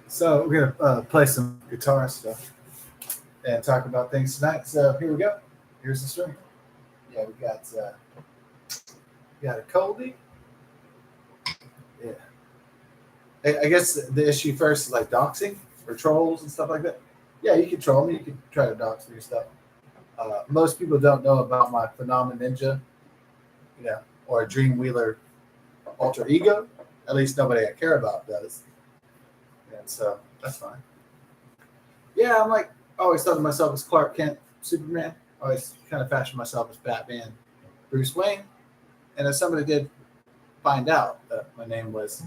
So we're gonna play some guitar stuff and talk about things tonight. So here we go. Here's the string. Yeah, we got a Colby. Yeah. I guess the issue first is like doxing or trolls and stuff like that. Yeah, you can troll me. You can try to dox me or stuff. Most people don't know about my Phenomena Ninja, or Dream Wheeler alter ego. At least nobody I care about does, and so that's fine. Yeah, I'm like always thought of myself as Clark Kent, Superman. Always kind of fashioned myself as Batman, Bruce Wayne. And if somebody did find out that my name was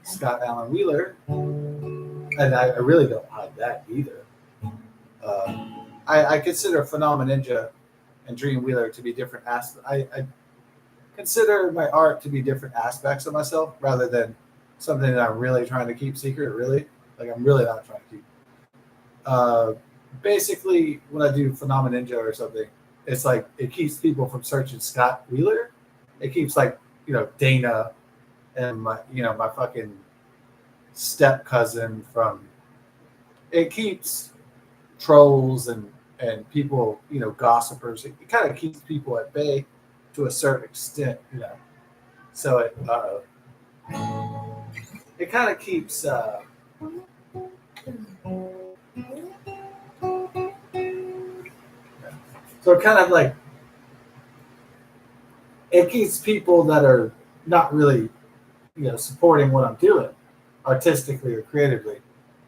Scott Allen Wheeler, and I really don't hide that either. I consider Phenomena Ninja and Dream Wheeler to be different aspects. I consider my art to be different aspects of myself rather than something that I'm really trying to keep secret. Really, like I'm really not trying to keep. Basically, when I do Phenomena Ninja or something, it's like it keeps people from searching Scott Wheeler. It keeps like Dana and my fucking step cousin from. It keeps trolls and people gossipers. It kind of keeps people at bay to a certain extent. So it kind of keeps. So it kind of like it keeps people that are not really, supporting what I'm doing, artistically or creatively,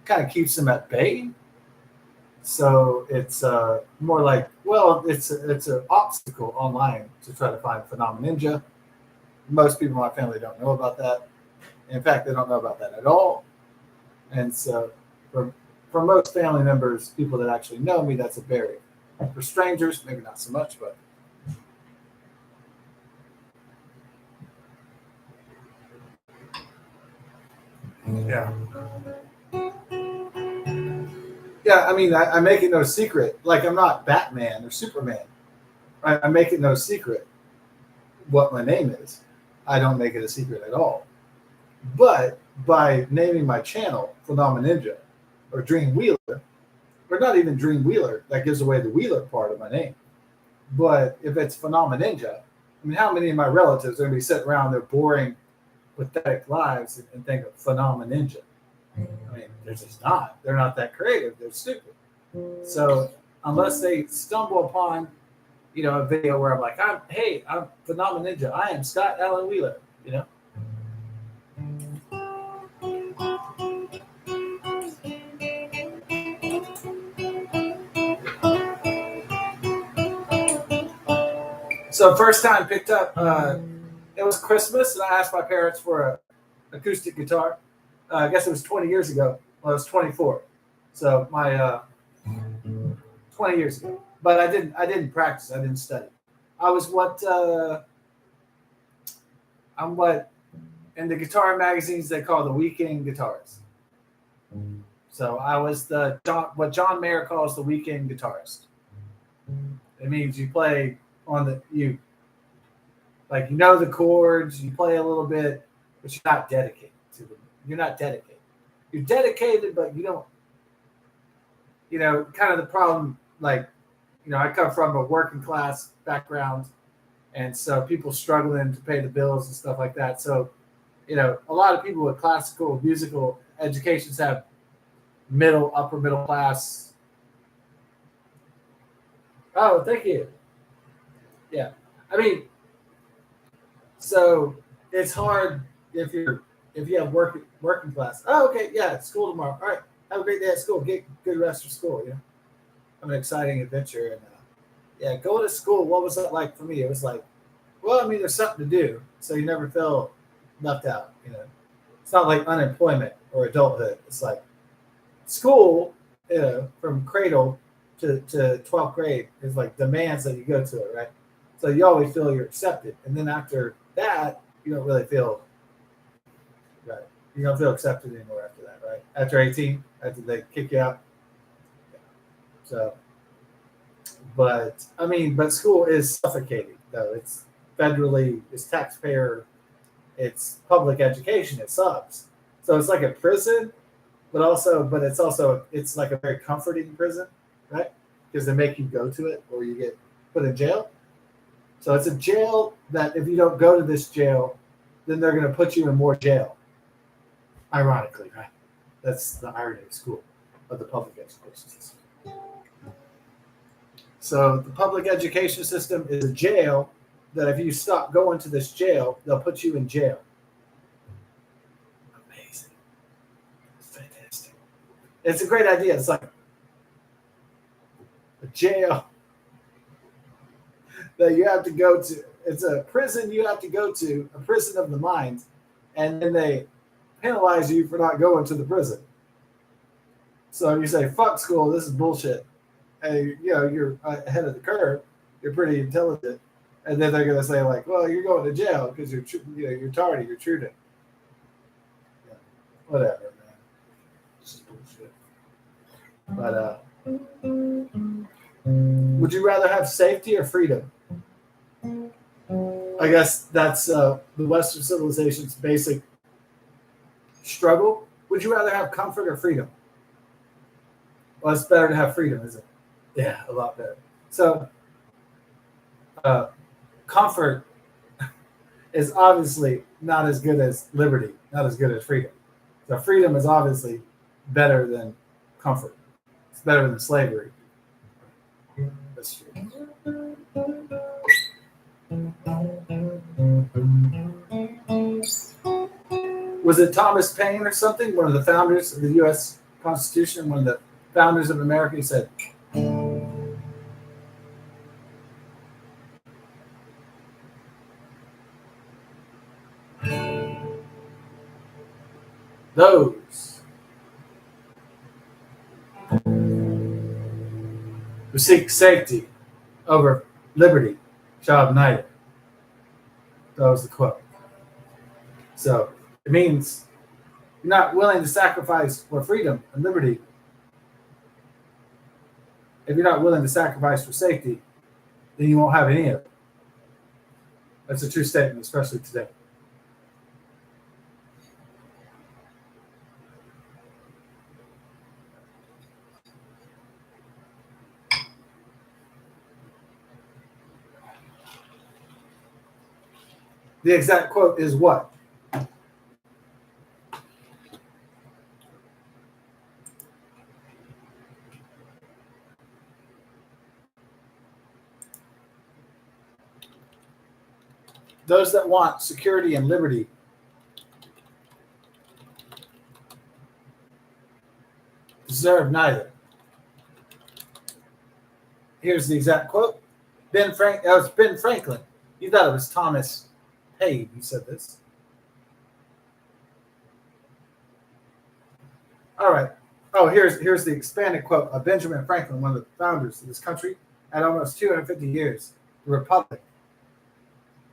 kind of keeps them at bay. So it's more like, well, it's an obstacle online to try to find Phenomena Ninja. Most people in my family don't know about that. In fact, they don't know about that at all. And so for most family members, people that actually know me, that's a barrier. For strangers, maybe not so much, but yeah. Yeah, I mean, I make it no secret. Like, I'm not Batman or Superman. Right? I make it no secret what my name is. I don't make it a secret at all. But by naming my channel Phenomena Ninja or Dream Wheeler, or not even Dream Wheeler, that gives away the Wheeler part of my name. But if it's Phenomena Ninja, I mean, how many of my relatives are going to be sitting around their boring, pathetic lives and think of Phenomena Ninja? I mean, they're just not. They're not that creative. They're stupid. So unless they stumble upon, a video where I'm like, I'm Phenomena Ninja. I am Scott Allen Wheeler. So first time picked up, it was Christmas, and I asked my parents for an acoustic guitar. I guess it was 20 years ago. Well, I was 24, so my 20 years ago. But I didn't practice. I didn't study. I was I'm what in the guitar magazines they call the weekend guitarist. So I was what John Mayer calls the weekend guitarist. It means you play on the the chords, you play a little bit, but you're not dedicated to them. You're not dedicated. You're dedicated, but you don't. Kind of the problem. Like, I come from a working class background, and so people struggling to pay the bills and stuff like that. So, a lot of people with classical musical educations have upper middle class. Oh, thank you. Yeah, I mean, so it's hard if you have working class. Oh, okay, yeah, it's school tomorrow. All right, have a great day at school. Get good rest of school. Have an exciting adventure, and going to school. What was that like for me? It was like, well, I mean, there's something to do, so you never feel left out. It's not like unemployment or adulthood. It's like school, from cradle to 12th grade is like demands that you go to it, right? So you always feel you're accepted, and then after that, you don't really feel right. You don't feel accepted anymore after that, right? After 18, after they kick you out. So, but school is suffocating though. It's taxpayer, it's public education. It sucks. So it's like a prison, but it's like a very comforting prison, right? Because they make you go to it or you get put in jail. So it's a jail that if you don't go to this jail, then they're going to put you in more jail. Ironically, right? That's the irony of school, of the public education system. So the public education system is a jail that if you stop going to this jail, they'll put you in jail. Amazing. Fantastic. It's a great idea. It's like a jail that you have to go to. It's a prison you have to go to, a prison of the mind, and then they penalize you for not going to the prison. So you say, fuck school, this is bullshit. And you're ahead of the curve, you're pretty intelligent. And then they're going to say, like, well, you're going to jail because you're tardy, you're true to. Yeah, whatever, man. This is bullshit. But would you rather have safety or freedom? I guess that's the Western civilization's basic struggle. Would you rather have comfort or freedom? Well, it's better to have freedom, isn't it? Yeah, a lot better. So, comfort is obviously not as good as liberty, not as good as freedom. So, freedom is obviously better than comfort. It's better than slavery. That's true. Was it Thomas Paine or something? One of the founders of the U.S. Constitution, one of the founders of America, he said, those who seek safety over liberty shall have neither. That was the quote. So it means you're not willing to sacrifice for freedom and liberty. If you're not willing to sacrifice for safety, then you won't have any of it. That's a true statement, especially today. The exact quote is what? Those that want security and liberty deserve neither. Here's the exact quote. That was Ben Franklin. You thought it was Thomas Paine who said this. All right. Oh, here's the expanded quote of Benjamin Franklin, one of the founders of this country, at almost 250 years, the Republic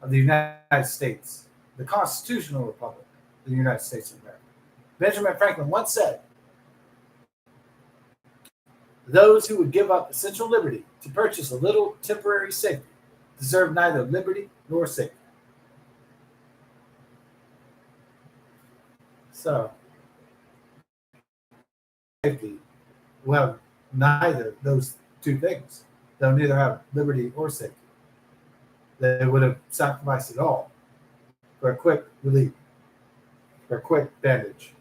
of the United States, the constitutional republic of the United States of America. Benjamin Franklin once said, those who would give up essential liberty to purchase a little temporary safety deserve neither liberty nor safety. So, safety will have neither those two things. They'll neither have liberty or safety. They would have sacrificed it all for a quick relief, for a quick bandage.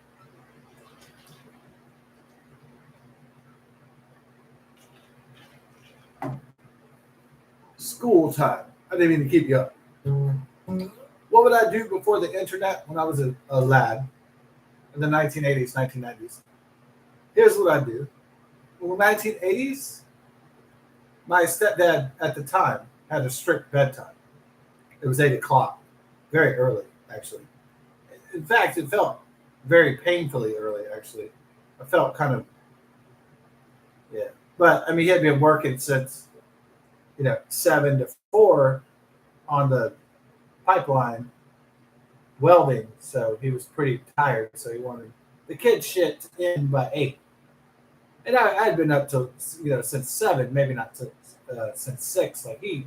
School time. I didn't mean to keep you up. What would I do before the internet when I was a lad in the 1980s, 1990s? Here's what I do. In the 1980s, my stepdad at the time had a strict bedtime. It was 8 o'clock, very early, actually. In fact, it felt very painfully early, actually. I felt kind of, yeah. But, I mean, he had been working since, 7 to 4 on the pipeline welding, so he was pretty tired, so he wanted the kid shit in by 8. And I had been up to, since 7, maybe not since 6, like he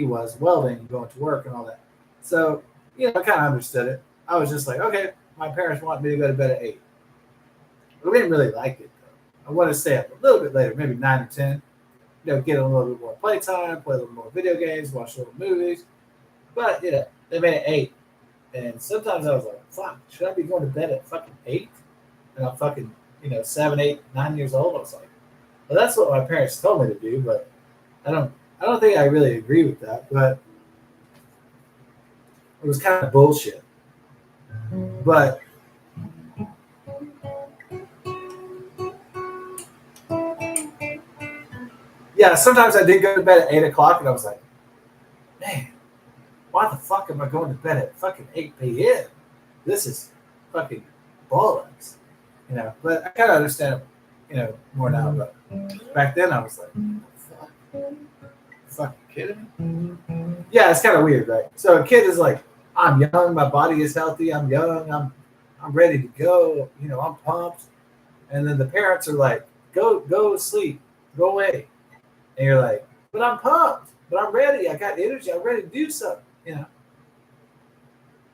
was welding, going to work and all that. So, I kind of understood it. I was just like, okay, my parents wanted me to go to bed at 8. We didn't really like it though. I wanted to stay up a little bit later, maybe 9 or 10. Get a little bit more playtime, play a little more video games, watch little movies. But they made it 8. And sometimes I was like, fuck, should I be going to bed at fucking 8? And I'm fucking, 7, 8, 9 years old. I was like, well, that's what my parents told me to do, but I don't think I really agree with that. But it was kind of bullshit. But yeah, sometimes I did go to bed at 8 o'clock, and I was like, man, why the fuck am I going to bed at fucking 8 p.m.? This is fucking bollocks, But I kind of understand it, more now. But back then, I was like, fuck, fucking kidding me? Yeah, it's kind of weird, right? So a kid is like, I'm young, my body is healthy, I'm young, I'm ready to go, I'm pumped. And then the parents are like, go sleep, go away. And you're like, but I'm pumped, but I'm ready, I got energy, I'm ready to do something,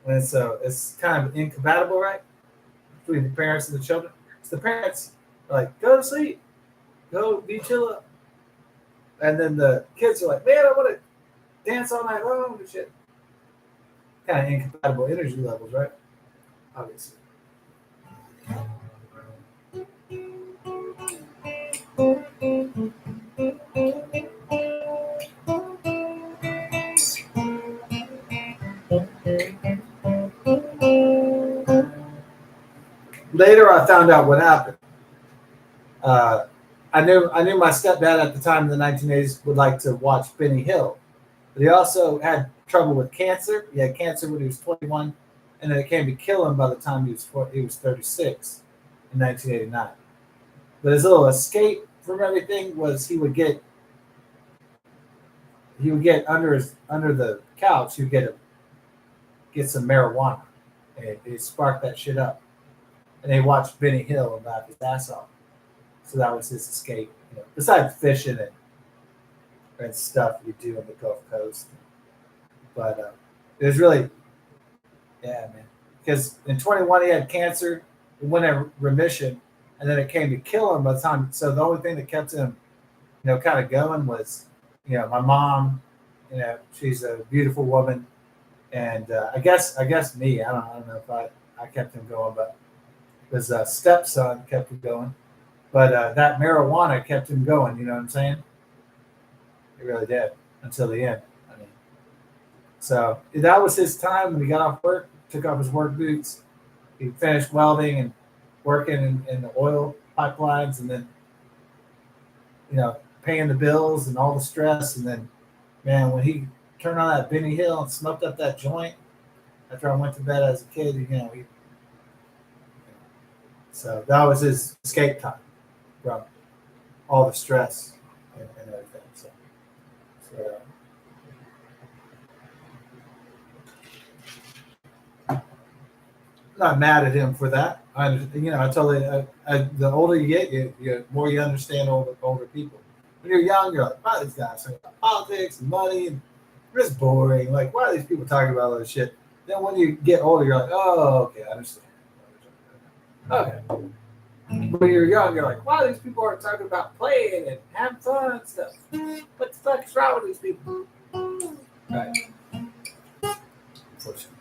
And so it's kind of incompatible, right? Between the parents and the children. So the parents are like, go to sleep, go be chill up. And then the kids are like, man, I want to dance all night long and shit. Kind of incompatible energy levels, right? Obviously. Later, I found out what happened. I knew my stepdad at the time in the 1980s would like to watch Benny Hill, but he also had trouble with cancer. He had cancer when he was 21, and then it came to kill him by the time he was 36 in 1989. But his little escape from everything was he would get under the couch. He would get some marijuana, and he sparked that shit up. And they watched Benny Hill and laughed his ass off. So that was his escape. Besides fishing and stuff you do on the Gulf Coast. But it was really, yeah, man. Because in 21 he had cancer, it went in remission, and then it came to kill him by the time. So the only thing that kept him, kind of going was, my mom. She's a beautiful woman, and I guess me. I don't know if I kept him going, but his stepson kept him going. But that marijuana kept him going. You know what I'm saying? It really did until the end. I mean, so that was his time when he got off work, took off his work boots. He finished welding and working in the oil pipelines, and then, paying the bills and all the stress. And then, man, when he turned on that Benny Hill and smoked up that joint after I went to bed as a kid, so that was his escape time from all the stress and everything. So I'm not mad at him for that. I totally. The older you get, the more you understand older people. When you're young, you're like, why are these guys talking about politics and money? And it's boring. Like, why are these people talking about all this shit? Then when you get older, you're like, oh, okay, I understand. Okay. When you're young, you're like, why these people aren't talking about playing and having fun and stuff? What the fuck is wrong with these people? Right. Unfortunately.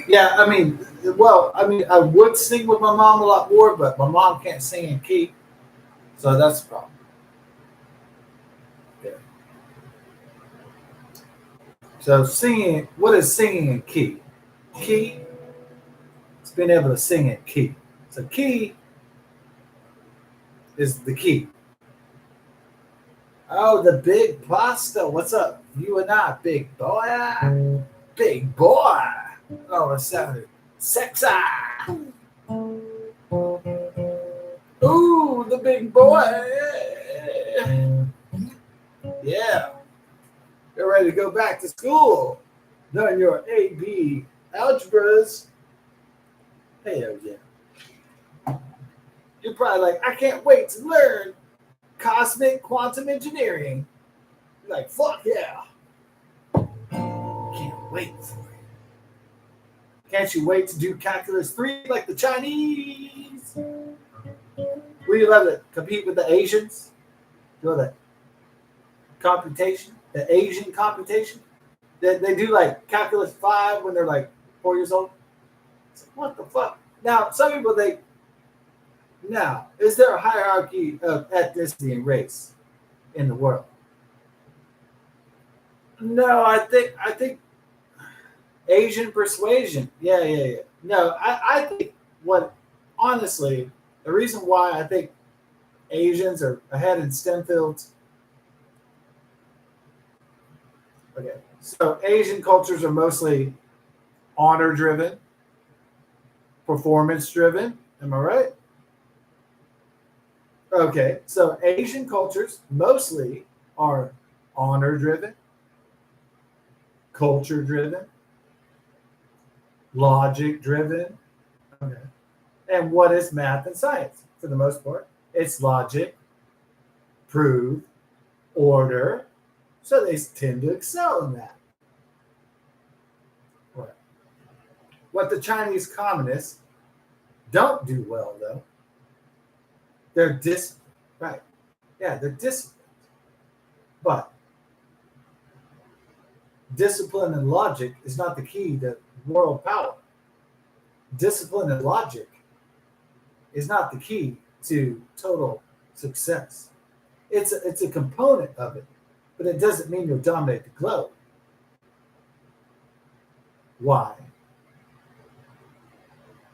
Yeah, I would sing with my mom a lot more, but my mom can't sing in key, so that's the problem. Yeah. So singing, what is singing in key? Key, it's being able to sing in key. So key is the key. Oh, the big pasta. What's up? You and I, big boy. Big boy. Oh, it sounded sexy. Ooh, the big boy. Yeah. You're ready to go back to school. Learn your AB algebras. Hell yeah. You're probably like, I can't wait to learn cosmic quantum engineering. You're like, fuck yeah. Can't wait for it. Can't you wait to do calculus 3 like the Chinese? Would you love to compete with the Asians? You know that computation, the Asian computation? They do like calculus 5 when they're like 4 years old. Like, what the fuck? Now, some people now, is there a hierarchy of ethnicity and race in the world? No, I think Asian persuasion. Yeah. No, I think what honestly, the reason why I think Asians are ahead in STEM fields. Okay. So Asian cultures are mostly honor driven, performance driven. Am I right? Okay. So Asian cultures mostly are honor driven, culture driven, logic driven. Okay. And what is math and science? For the most part, it's logic, prove, order. So they tend to excel in that. Right. What the Chinese communists don't do well, though, they're right. Yeah, they're disciplined. But discipline and logic is not the key to world power. Discipline and logic is not the key to total success. It's a component of it, but it doesn't mean you'll dominate the globe. Why?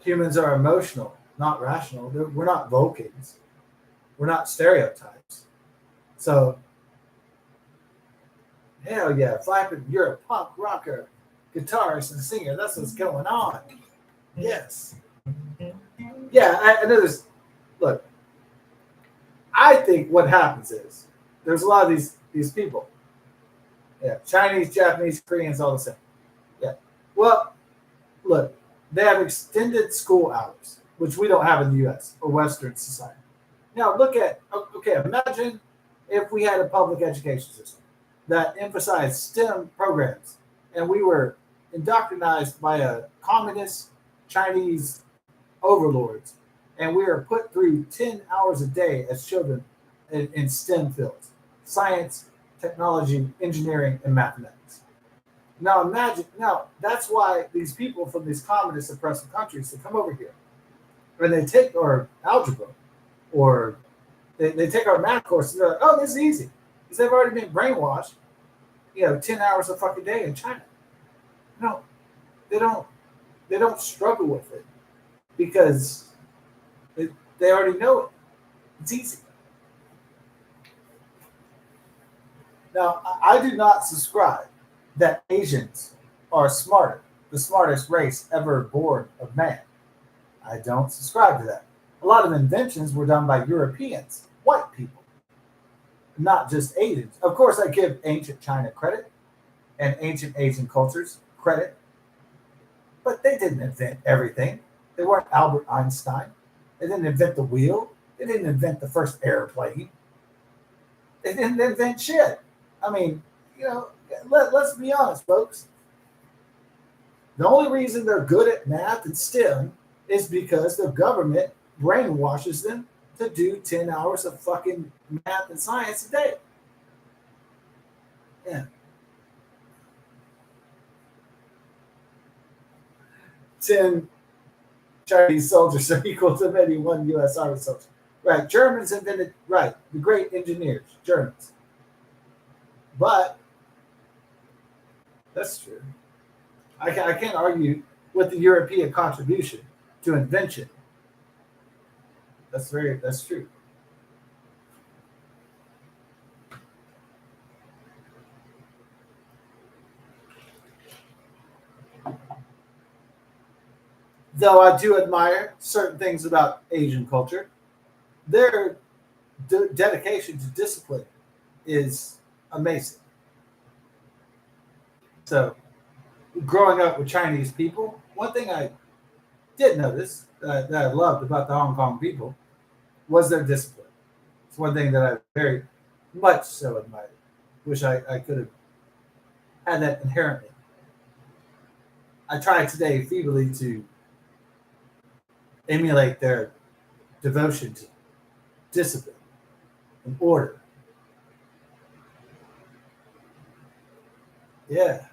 Humans are emotional, not rational. We're not Vulcans. We're not stereotypes. So, hell yeah, Flapping, you're a punk rocker, guitarist, and singer. That's what's going on. Yes. Yeah, I know there's. Look, I think what happens is there's a lot of these people. Yeah, Chinese, Japanese, Koreans, all the same. Yeah. Well, look, they have extended school hours, which we don't have in the U.S. or Western society. Now, look at okay. Imagine if we had a public education system that emphasized STEM programs, and we were indoctrinized by a communist Chinese overlords, and we are put through 10 hours a day as children in STEM fields: science, technology, engineering, and mathematics. Now imagine, now that's why these people from these communist oppressive countries, they come over here and they take our algebra or they take our math course and they're like, oh, this is easy. Because they've already been brainwashed, 10 hours a fucking day in China. No, they don't struggle with it because they already know it. It's easy. Now, I do not subscribe that Asians are smarter, the smartest race ever born of man. I don't subscribe to that. A lot of inventions were done by Europeans, white people, not just Asians. Of course, I give ancient China credit and ancient Asian cultures credit, but they didn't invent everything. They weren't Albert Einstein. They didn't invent the wheel. They didn't invent the first airplane. They didn't invent shit. I mean, let's be honest, folks. The only reason they're good at math and STEM is because the government brainwashes them to do 10 hours of fucking math and science a day. Yeah. 10 Chinese soldiers are equal to maybe one U.S. Army soldier. Right. Germans invented, right, the great engineers, Germans. But that's true. I can't argue with the European contribution to invention. That's true. Though I do admire certain things about Asian culture, their dedication to discipline is amazing. So growing up with Chinese people, one thing I did notice that I loved about the Hong Kong people was their discipline. It's one thing that I very much so admired. Wish I could have had that inherently. I tried today feebly to emulate their devotion to discipline and order. Yeah.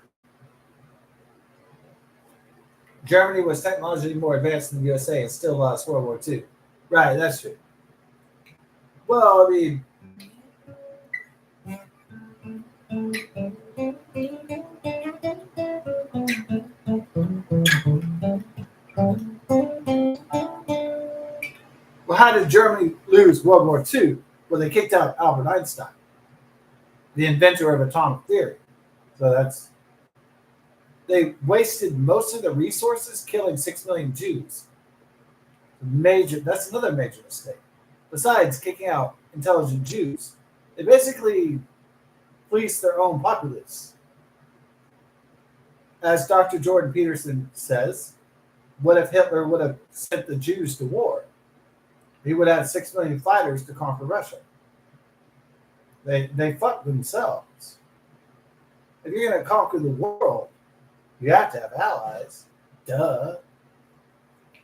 Germany was technologically more advanced than the USA and still lost World War II. Right, that's true. Well, I mean, well, how did Germany lose World War II? Well, they kicked out Albert Einstein, the inventor of atomic theory. So they wasted most of the resources killing 6 million Jews. Major. That's another major mistake. Besides kicking out intelligent Jews, they basically fleeced their own populace. As Dr. Jordan Peterson says, what if Hitler would have sent the Jews to war? He would have 6 million fighters to conquer Russia. They fucked themselves. If you're going to conquer the world, you have to have allies. Duh.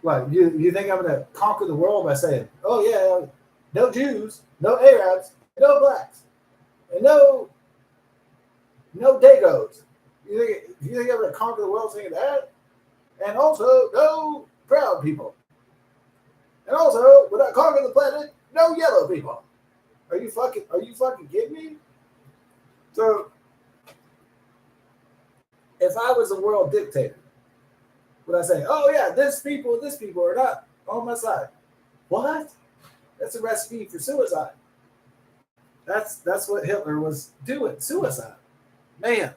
What, you think I'm going to conquer the world by saying, oh, yeah, no Jews, no Arabs, no blacks, and no Dagos? You think I'm going to conquer the world saying that? And also, no brown people. And also, when I conquer the planet, no yellow people. Are you fucking kidding me? So, if I was a world dictator, would I say, oh yeah, this people are not on my side? What? That's a recipe for suicide. That's what Hitler was doing. Suicide. Man.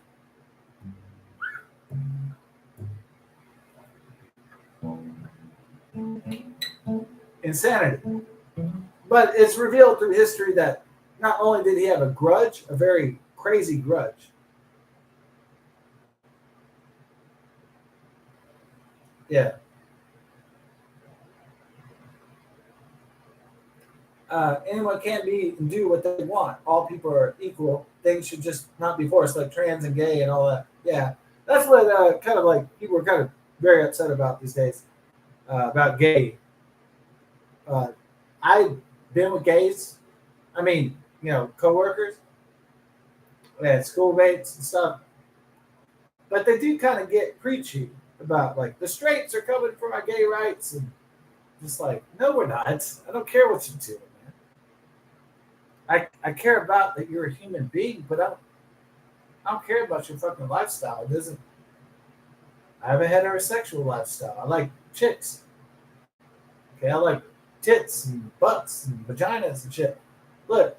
Insanity. But it's revealed through history that not only did he have a grudge, a very crazy grudge. Yeah. Anyone can be and do what they want. All people are equal. Things should just not be forced, like trans and gay and all that. Yeah, that's what kind of like people are kind of very upset about these days about gay. Uh, I've been with gays. I mean, coworkers and schoolmates and stuff, but they do kind of get preachy about like the straights are coming for my gay rights and just like no, we're not. I don't care what you do. I care about that you're a human being, but I don't care about your fucking lifestyle. It doesn't. I have a heterosexual lifestyle. I like chicks. Okay, I like tits and butts and vaginas and shit. Look,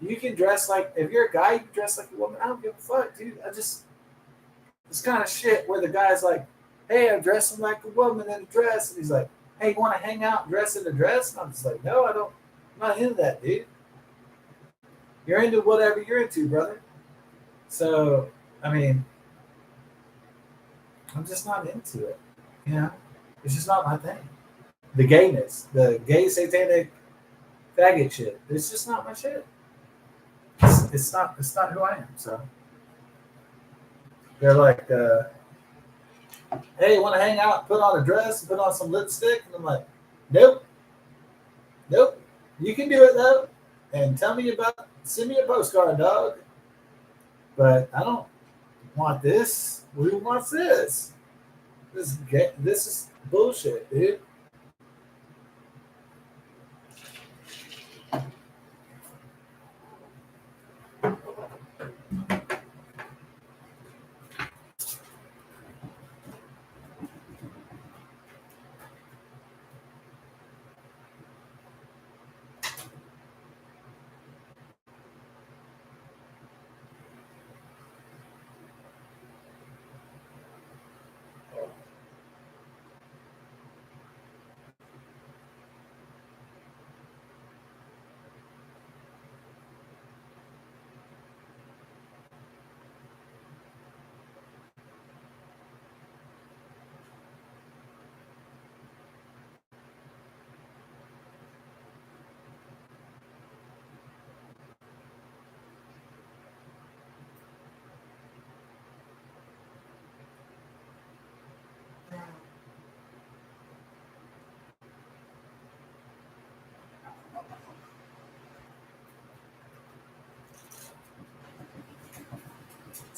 you can dress like if you're a guy, you can dress like a woman. I don't give a fuck, dude. I just this kind of shit where the guy's like, "Hey, I'm dressing like a woman in a dress," and he's like, "Hey, you want to hang out, dress in a dress?" And I'm just like, "No, I don't. I'm not into that, dude. You're into whatever you're into, brother." So, I mean, I'm just not into it. You know, it's just not my thing. The gayness, the gay satanic faggot shit. It's just not my shit. It's not. It's not who I am. So they're like, "Hey, want to hang out? Put on a dress, and put on some lipstick," and I'm like, "Nope, nope. You can do it though, and tell me about. Send me a postcard, dog. But I don't want this. Who wants this? This is bullshit, dude."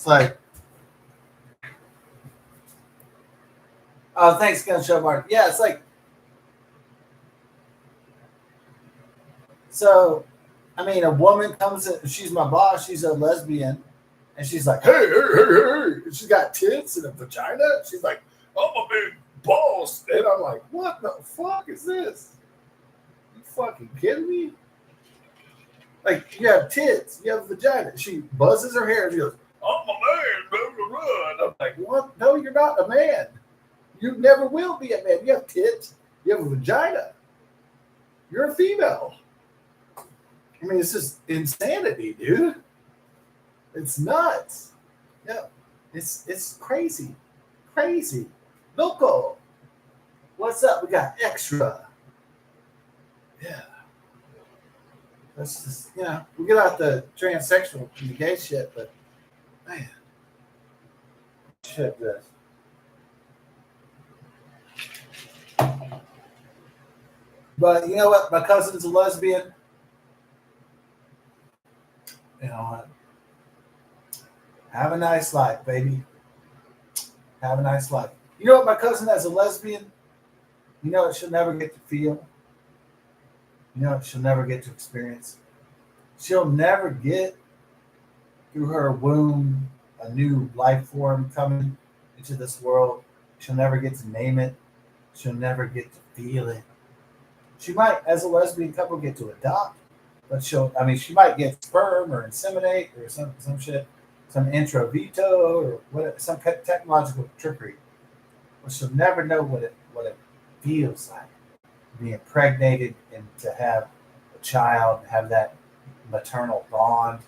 It's like, oh, thanks, Gunshot Martin. Yeah, it's like, so, I mean, a woman comes in, she's my boss, she's a lesbian, and she's like, hey. And she's got tits and a vagina. She's like, I'm a big boss. And I'm like, what the fuck is this? You fucking kidding me? Like, you have tits, you have a vagina. She buzzes her hair and she goes, I'm a man, blah, blah, blah. And I'm like, what? No, you're not a man. You never will be a man. You have tits, you have a vagina. You're a female. I mean, it's just insanity, dude. It's nuts. Yeah, it's crazy. Crazy. Loco. What's up? We got extra. Yeah. That's just, we get out the transsexual and the gay shit, but man, shit does. But you know what? My cousin's a lesbian. You know what? Have a nice life, baby. Have a nice life. You know what? My cousin as a lesbian, you know what she'll never get to feel? You know what she'll never get to experience? She'll never get through her womb a new life form coming into this world. She'll never get to name it. She'll never get to feel it. She might, as a lesbian couple, get to adopt, but she might get sperm or inseminate or some shit, some intro veto or whatever, some technological trickery. But she'll never know what it feels like to be impregnated and to have a child, have that maternal bond.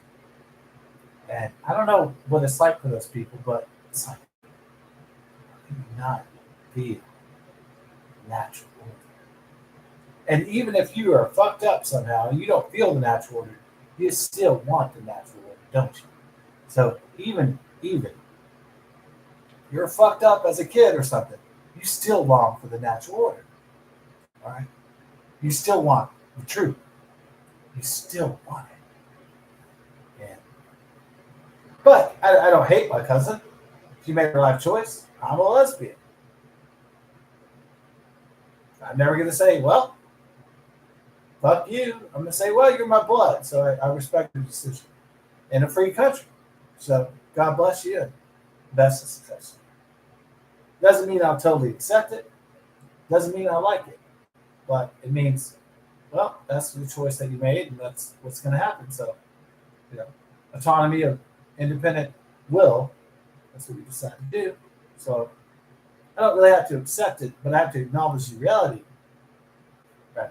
And I don't know what it's like for those people, but it's like, how can you not feel natural order? And even if you are fucked up somehow and you don't feel the natural order, you still want the natural order, don't you? So even you're fucked up as a kid or something, you still long for the natural order. All right? You still want the truth. You still want it. Yeah. But I don't hate my cousin. She made her life choice. I'm a lesbian. I'm never going to say, well, fuck you. I'm going to say, well, you're my blood. So I respect your decision. In a free country. So God bless you and best of success. Doesn't mean I'll totally accept it. Doesn't mean I like it. But it means, well, that's the choice that you made and that's what's going to happen. So, autonomy of independent will, that's what we decide to do. So I don't really have to accept it, but I have to acknowledge the reality. Right.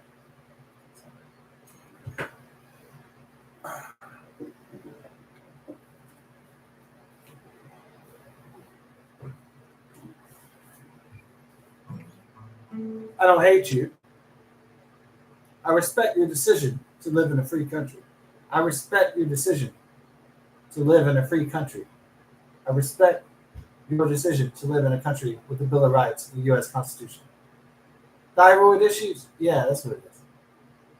I don't hate you. I respect your decision to live in a free country. I respect your decision to live in a free country. I respect your decision to live in a country with the Bill of Rights, the U.S. Constitution. Thyroid issues? Yeah, that's what it is.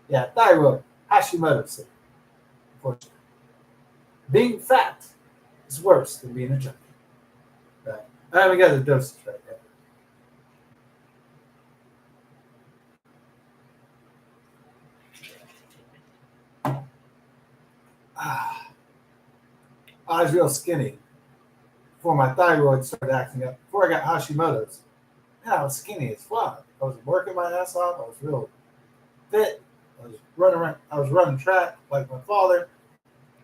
Yeah, thyroid, Hashimoto's. Unfortunately. Being fat is worse than being a junkie. Right. I haven't got the dosage right yet. I was real skinny before my thyroid started acting up. Before I got Hashimoto's, man, I was skinny as fuck. I was working my ass off. I was real fit. I was running around. I was running track like my father.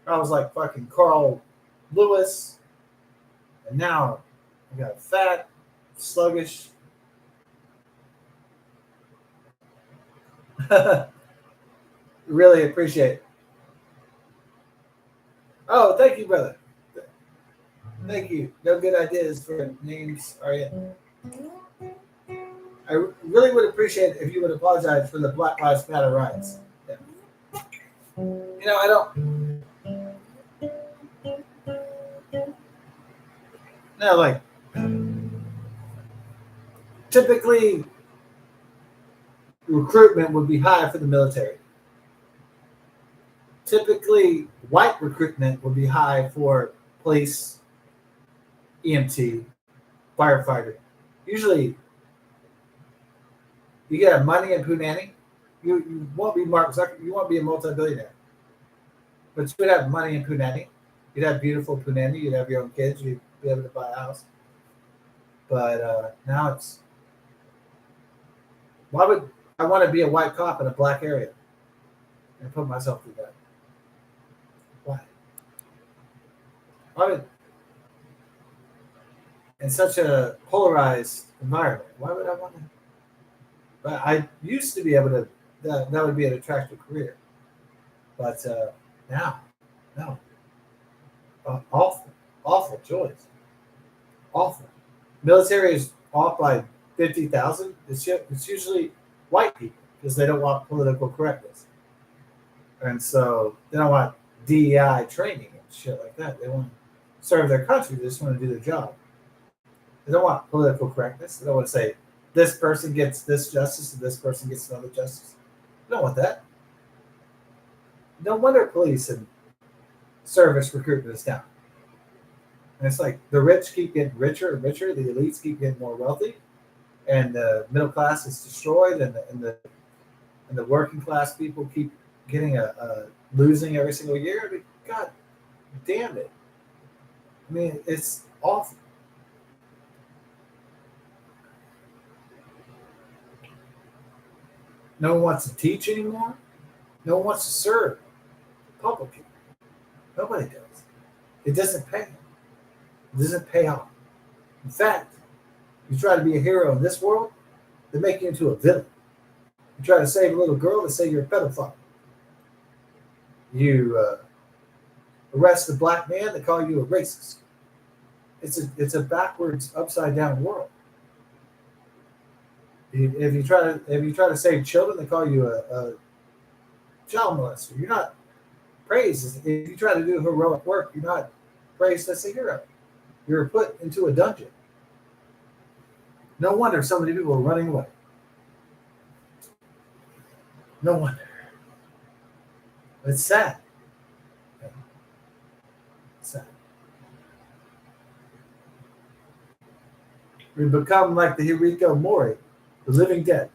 I was like fucking Carl Lewis. And now I got fat, sluggish. Really appreciate it. Oh, thank you, brother. Thank you. No good ideas for names, are you? I really would appreciate it if you would apologize for the Black Lives Matter riots. Yeah. I don't. No, like, typically, recruitment would be high for the military. Typically, white recruitment would be high for police EMT, firefighter. Usually, you get money in Punani. You won't be Mark Zuckerberg. You won't be a multi-billionaire, but you would have money in Punani. You'd have beautiful Punani. You'd have your own kids. You'd be able to buy a house. But now it's, why would I want to be a white cop in a black area and put myself through that? Why? Why would, in such a polarized environment, why would I want to? But I used to be able to, that would be an attractive career. But now, no. Awful, awful choice. Awful. Military is off by 50,000. It's usually white people because they don't want political correctness. And so they don't want DEI training and shit like that. They want to serve their country. They just want to do their job. They don't want political correctness. They don't want to say this person gets this justice and this person gets another justice. They don't want that. No wonder police and service recruitment is down. And it's like the rich keep getting richer and richer, the elites keep getting more wealthy, and the middle class is destroyed, and the working class people keep getting a losing every single year. I mean, God damn it! I mean, it's awful. No one wants to teach anymore. No one wants to serve public people. Nobody does. It doesn't pay. It doesn't pay off. In fact, you try to be a hero in this world, they make you into a villain. You try to save a little girl, they say you're a pedophile. You arrest a black man, they call you a racist. It's a backwards, upside down world. If you try to save children, they call you a child molester. You're not praised. If you try to do heroic work, you're not praised as a hero. You're put into a dungeon. No wonder so many people are running away. No wonder. It's sad. It's sad. We become like the Hiriko Mori, the living dead.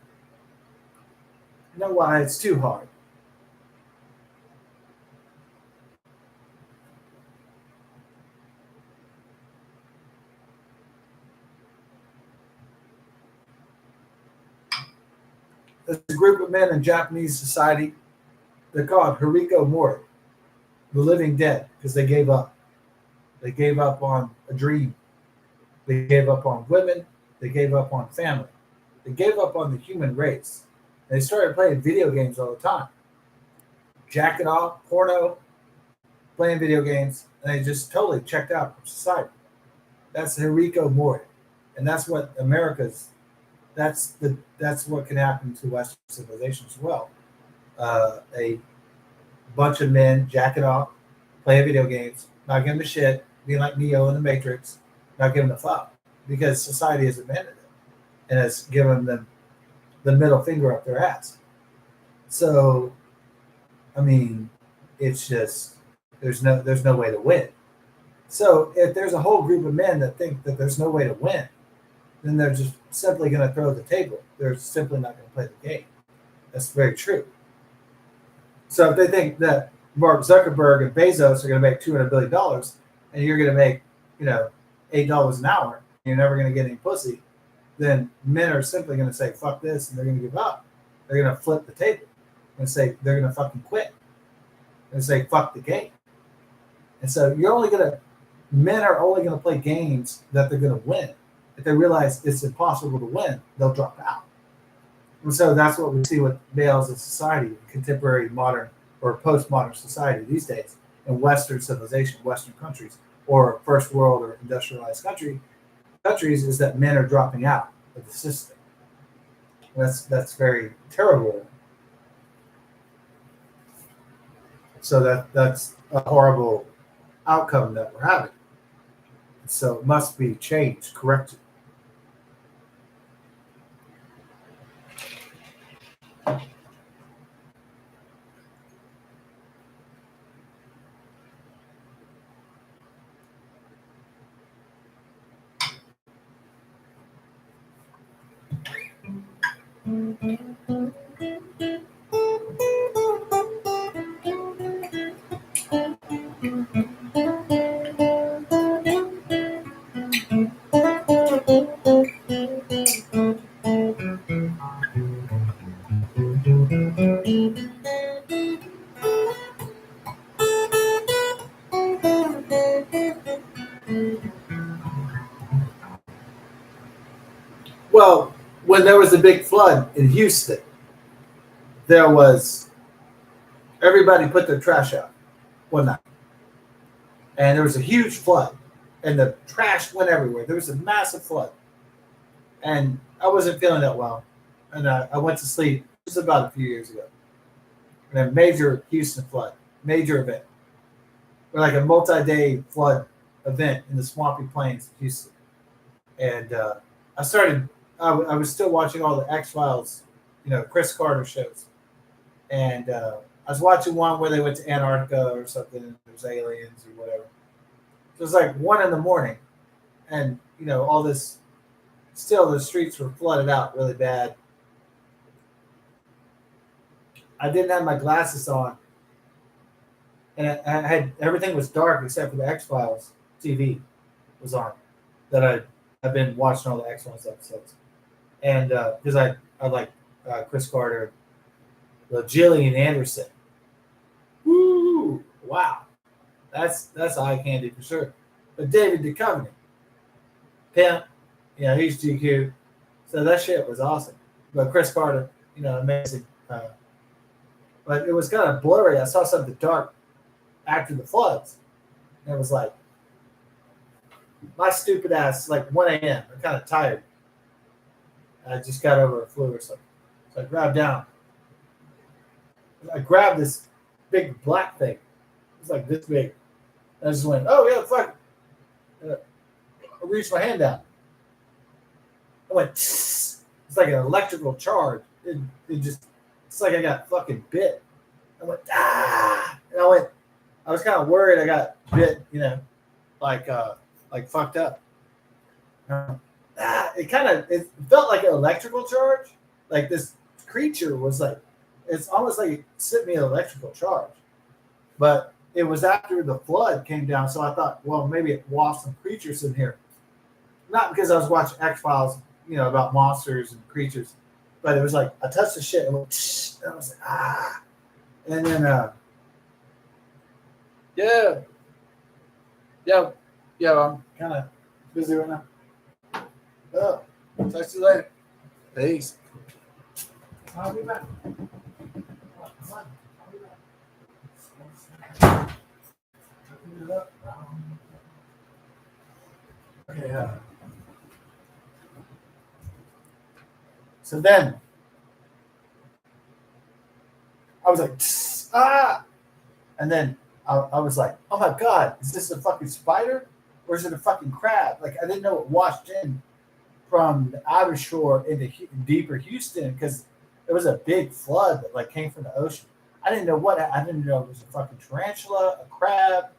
You know why? It's too hard. There's a group of men in Japanese society. They're called Hiriko Mori, the living dead, because they gave up. They gave up on a dream. They gave up on women. They gave up on family. They gave up on the human race. They started playing video games all the time, jacking off, porno, playing video games, and they just totally checked out from society. That's Hiriko Mori, and that's what America's. That's what can happen to Western civilization as well. A bunch of men jacking off, playing video games, not giving a shit, being like Neo in the Matrix, not giving a fuck because society has abandoned them and has given them the middle finger up their ass. So, I mean, it's just there's no way to win. So if there's a whole group of men that think that there's no way to win, then they're just simply going to throw the table. They're simply not going to play the game. That's very true. So if they think that Mark Zuckerberg and Bezos are going to make $200 billion, and you're going to make, $8 an hour, and you're never going to get any pussy, then men are simply going to say fuck this, and they're going to give up. They're going to flip the table and say they're going to fucking quit and say fuck the game. And so men are only going to play games that they're going to win. If they realize it's impossible to win, they'll drop out. And so that's what we see with males in society, contemporary modern or postmodern society these days, in Western civilization, Western countries, or first world or industrialized countries, is that men are dropping out of the system. That's very terrible. So that's a horrible outcome that we're having. So it must be changed, corrected. Well, when there was a big flood in Houston, there was everybody put their trash out one night, and there was a huge flood, and the trash went everywhere. There was a massive flood, and I wasn't feeling that well, and I went to sleep. This was about a few years ago, and a major Houston flood, major event, or like a multi-day flood event in the swampy plains of Houston, and I started. I was still watching all the X Files, Chris Carter shows, and I was watching one where they went to Antarctica or something. And there was aliens or whatever. It was like 1 a.m, and all this. Still, the streets were flooded out really bad. I didn't have my glasses on, and I had everything was dark except for the X Files TV was on. That I've been watching all the X Files episodes, and because I like Chris Carter, Gillian Anderson. Woo! Wow, that's eye candy for sure. But David Duchovny, Pimp, he's GQ. So that shit was awesome. But Chris Carter, amazing. But it was kind of blurry. I saw something dark after the floods. And it was like, my stupid ass, like 1 a.m. I'm kind of tired. I just got over a flu or something. So I grabbed down. I grabbed this big black thing. It was like this big. I just went, oh, yeah, fuck. I reached my hand down. I went, tss. It's like an electrical charge. It just, it's like I got fucking bit. I went, ah. And I was kind of worried I got bit, like fucked up. It felt like an electrical charge. Like this creature was like, it's almost like it sent me an electrical charge. But it was after the flood came down, so I thought, well, maybe it washed some creatures in here. Not because I was watching X Files, about monsters and creatures, but it was like I touched the shit and went, tsh, and I was like, ah, and then yeah, I'm kind of busy right now. Oh, talk to you later. Peace. I'll be back. Okay. So then I was like, ah, and then I was like, oh my god, is this a fucking spider or is it a fucking crab? Like I didn't know it washed in from the outer shore into deeper Houston because it was a big flood that like came from the ocean. I didn't know I didn't know it was a fucking tarantula, a crab,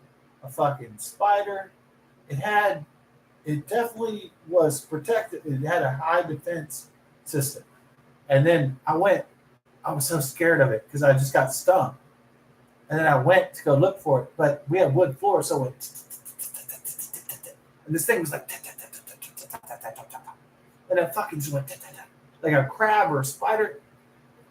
a fucking spider. It definitely was protected. It had a high defense system. And then I was so scared of it because I just got stung. And then I went to go look for it, but we had wood floor, so it went, and this thing was like, and it fucking just went like a crab or a spider.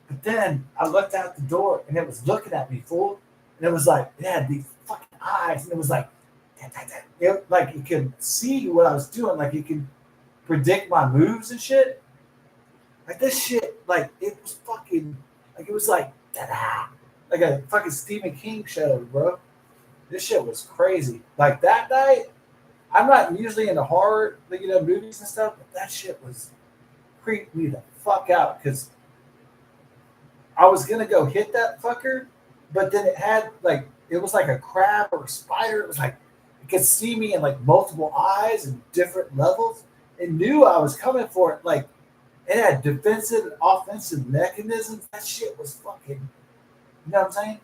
But then I looked out the door and it was looking at me full, and it was like it had these fucking eyes, and it was like, like it could see what I was doing, like it could predict my moves and shit. Like this shit, like it was fucking, like it was like like a fucking Stephen King show, bro. This shit was crazy. Like that night, I'm not usually into horror, movies and stuff, but that shit was creeped me the fuck out because I was gonna go hit that fucker, but then it was like a crab or a spider. It was like it could see me in like multiple eyes and different levels. It knew I was coming for it. Like it had defensive and offensive mechanisms. That shit was fucking. You know what I'm saying?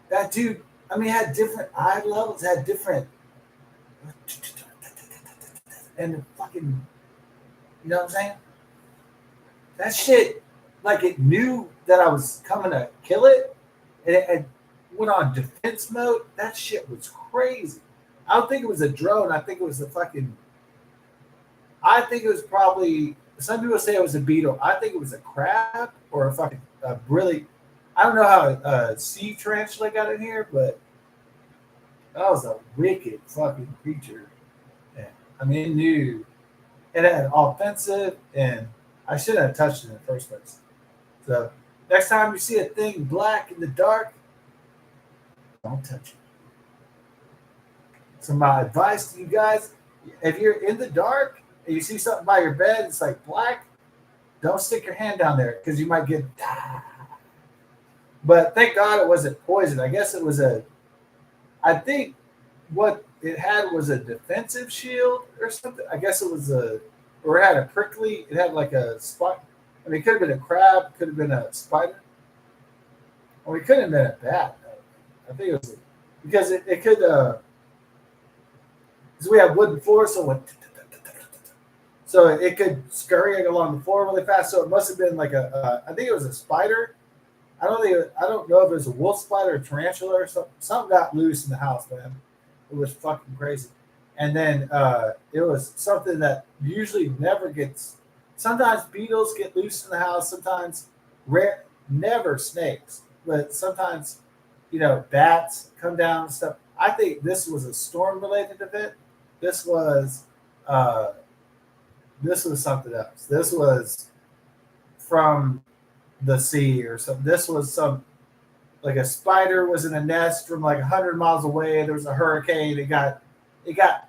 That dude, it had different eye levels, had different. And fucking. You know what I'm saying? that shit, like it knew that I was coming to kill it, and it went on defense mode. That shit was crazy. I don't think it was a drone. I think it was a fucking. I think it was probably. Some people say it was a beetle. I think it was a crab or a fucking really. I don't know how a sea tarantula got in here, but that was a wicked fucking creature. Yeah. I mean, it knew it had offensive, and I shouldn't have touched it in the first place. So next time you see a thing black in the dark, don't touch it. So my advice to you guys: if you're in the dark and you see something by your bed, it's like black, don't stick your hand down there because you might get. But thank God it wasn't poison. I guess it was a. I think what it had was a defensive shield or something. I guess it was a, or it had a prickly. It had like a spot. I mean, it could have been a crab, could have been a spider, or it couldn't have been a bat. I think it was because it could. Because we have wooden floors, so so it could scurry along the floor really fast. So it must have been like a. I think it was a spider. I don't know if it was a wolf spider or tarantula or something. Something got loose in the house, man. It was fucking crazy. And then it was something that usually never gets. Sometimes beetles get loose in the house. Sometimes rare, never snakes, but sometimes bats come down and stuff. I think this was a storm related event. This was uh, this was something else. This was from the sea or something. This was some like a spider was in a nest from like 100 miles away. There was a hurricane. It got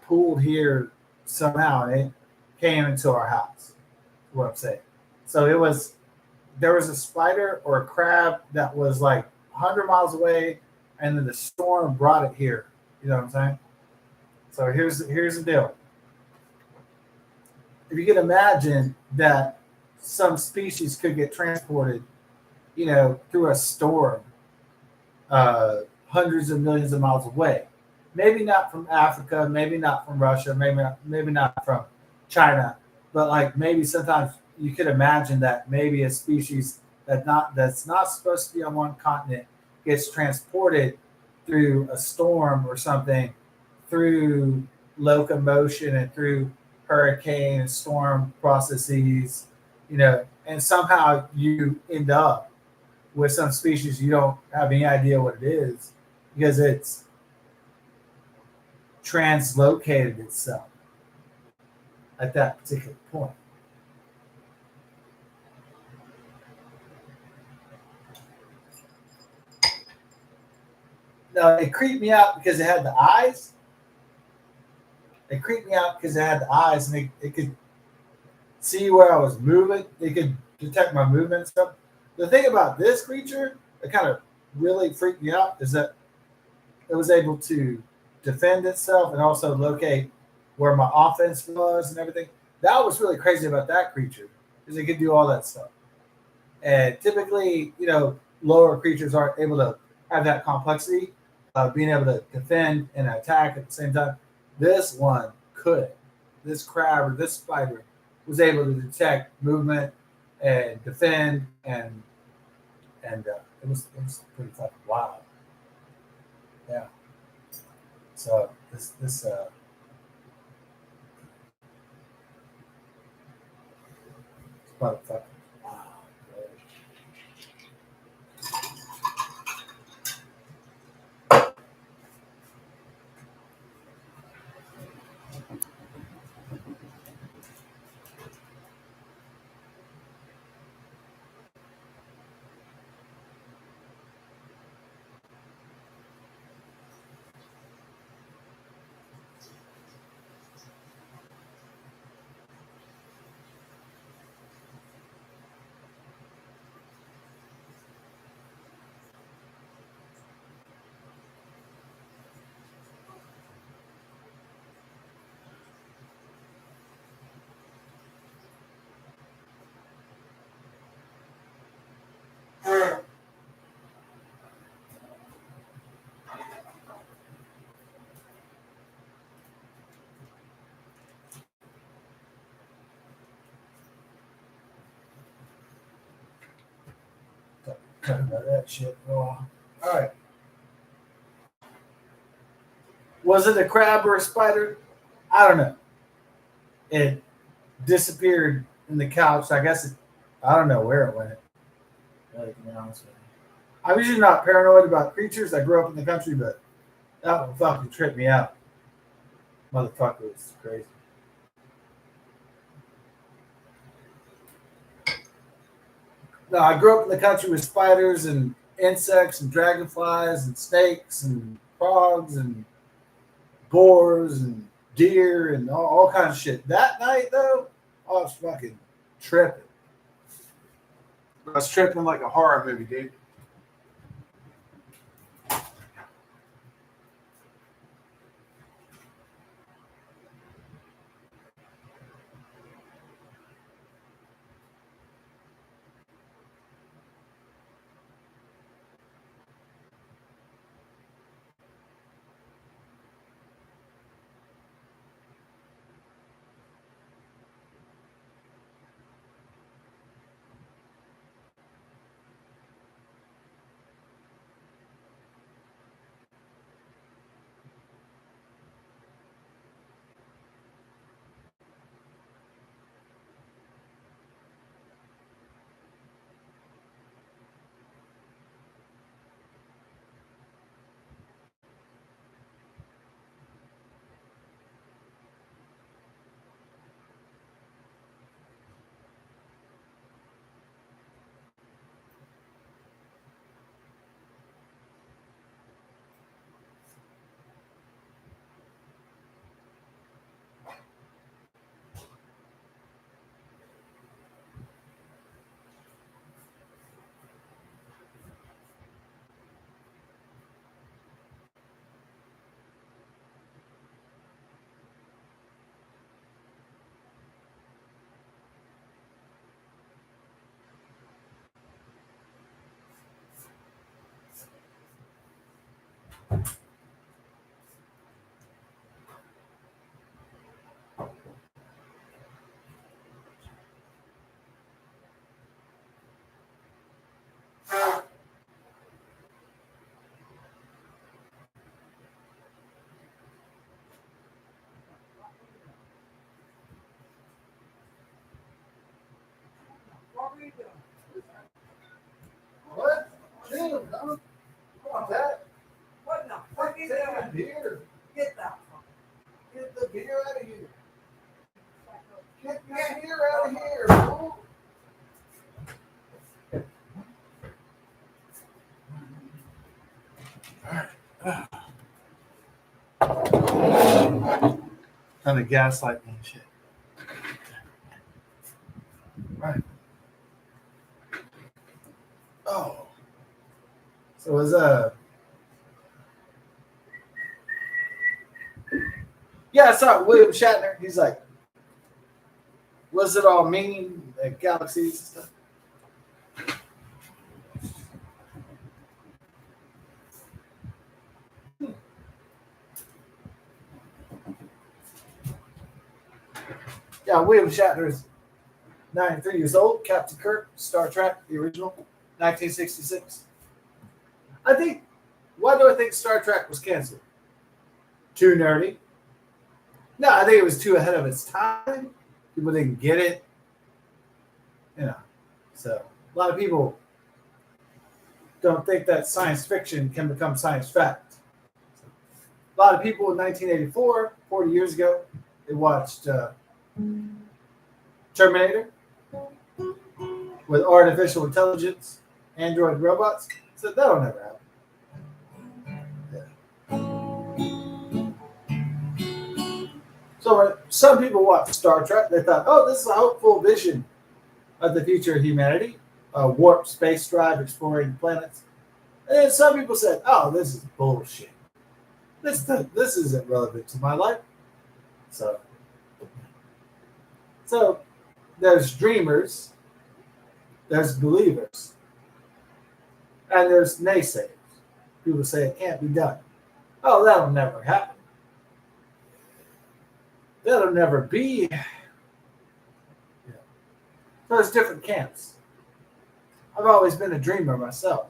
pulled here somehow, and it came into our house. Is what I'm saying. So there was a spider or a crab that was like 100 miles away, and then the storm brought it here. You know what I'm saying? So here's the deal. If you can imagine that some species could get transported, through a storm, hundreds of millions of miles away. Maybe not from Africa, maybe not from Russia, maybe not from China, but like maybe sometimes you could imagine that maybe a species that's not supposed to be on one continent gets transported through a storm or something, through locomotion and through hurricane and storm processes, and somehow you end up with some species you don't have any idea what it is because it's translocated itself at that particular point. Now, it creeped me out because it had the eyes. It creeped me out because it had the eyes and it could see where I was moving. It could detect my movement and stuff. The thing about this creature that kind of really freaked me out is that it was able to defend itself and also locate where my offense was and everything. That was really crazy about that creature because it could do all that stuff. And typically, lower creatures aren't able to have that complexity of being able to defend and attack at the same time. This one could. This crab or this spider was able to detect movement and defend, and it was pretty fucking wild. Yeah. So this motherfucker. Wow. talking about that shit for a while. All right. Was it a crab or a spider? I don't know. It disappeared in the couch. I guess I don't know where it went. To be honest with you. I'm usually not paranoid about creatures. I grew up in the country, but that one fucking tripped me out. Motherfucker was crazy. No, I grew up in the country with spiders and insects and dragonflies and snakes and frogs and boars and deer and all kinds of shit. That night, though, I was fucking tripping. I was tripping like a horror movie, dude. What? Dude, I don't want that. What the fuck is that? Beer. Get that. Get the beer out of here. Get the beer out of here, fool. Kind of gaslight me and shit. Right. Oh. So it was yeah, I saw William Shatner. He's like, what does it all mean? Like galaxies and stuff. Yeah, William Shatner is 93 years old. Captain Kirk, Star Trek, the original, 1966. I think, why do I think Star Trek was canceled? Too nerdy? No, I think it was too ahead of its time. People didn't get it. You know, so a lot of people don't think that science fiction can become science fact. A lot of people in 1984, 40 years ago, they watched Terminator with artificial intelligence, android robots. So that'll never happen. So when some people watched Star Trek, they thought, oh, this is a hopeful vision of the future of humanity, a warp space drive exploring planets. And then some people said, oh, this is bullshit. This isn't relevant to my life. So there's dreamers, there's believers, and there's naysayers. People say it can't be done. Oh, that'll never happen. That'll never be. Yeah. There's different camps. I've always been a dreamer myself.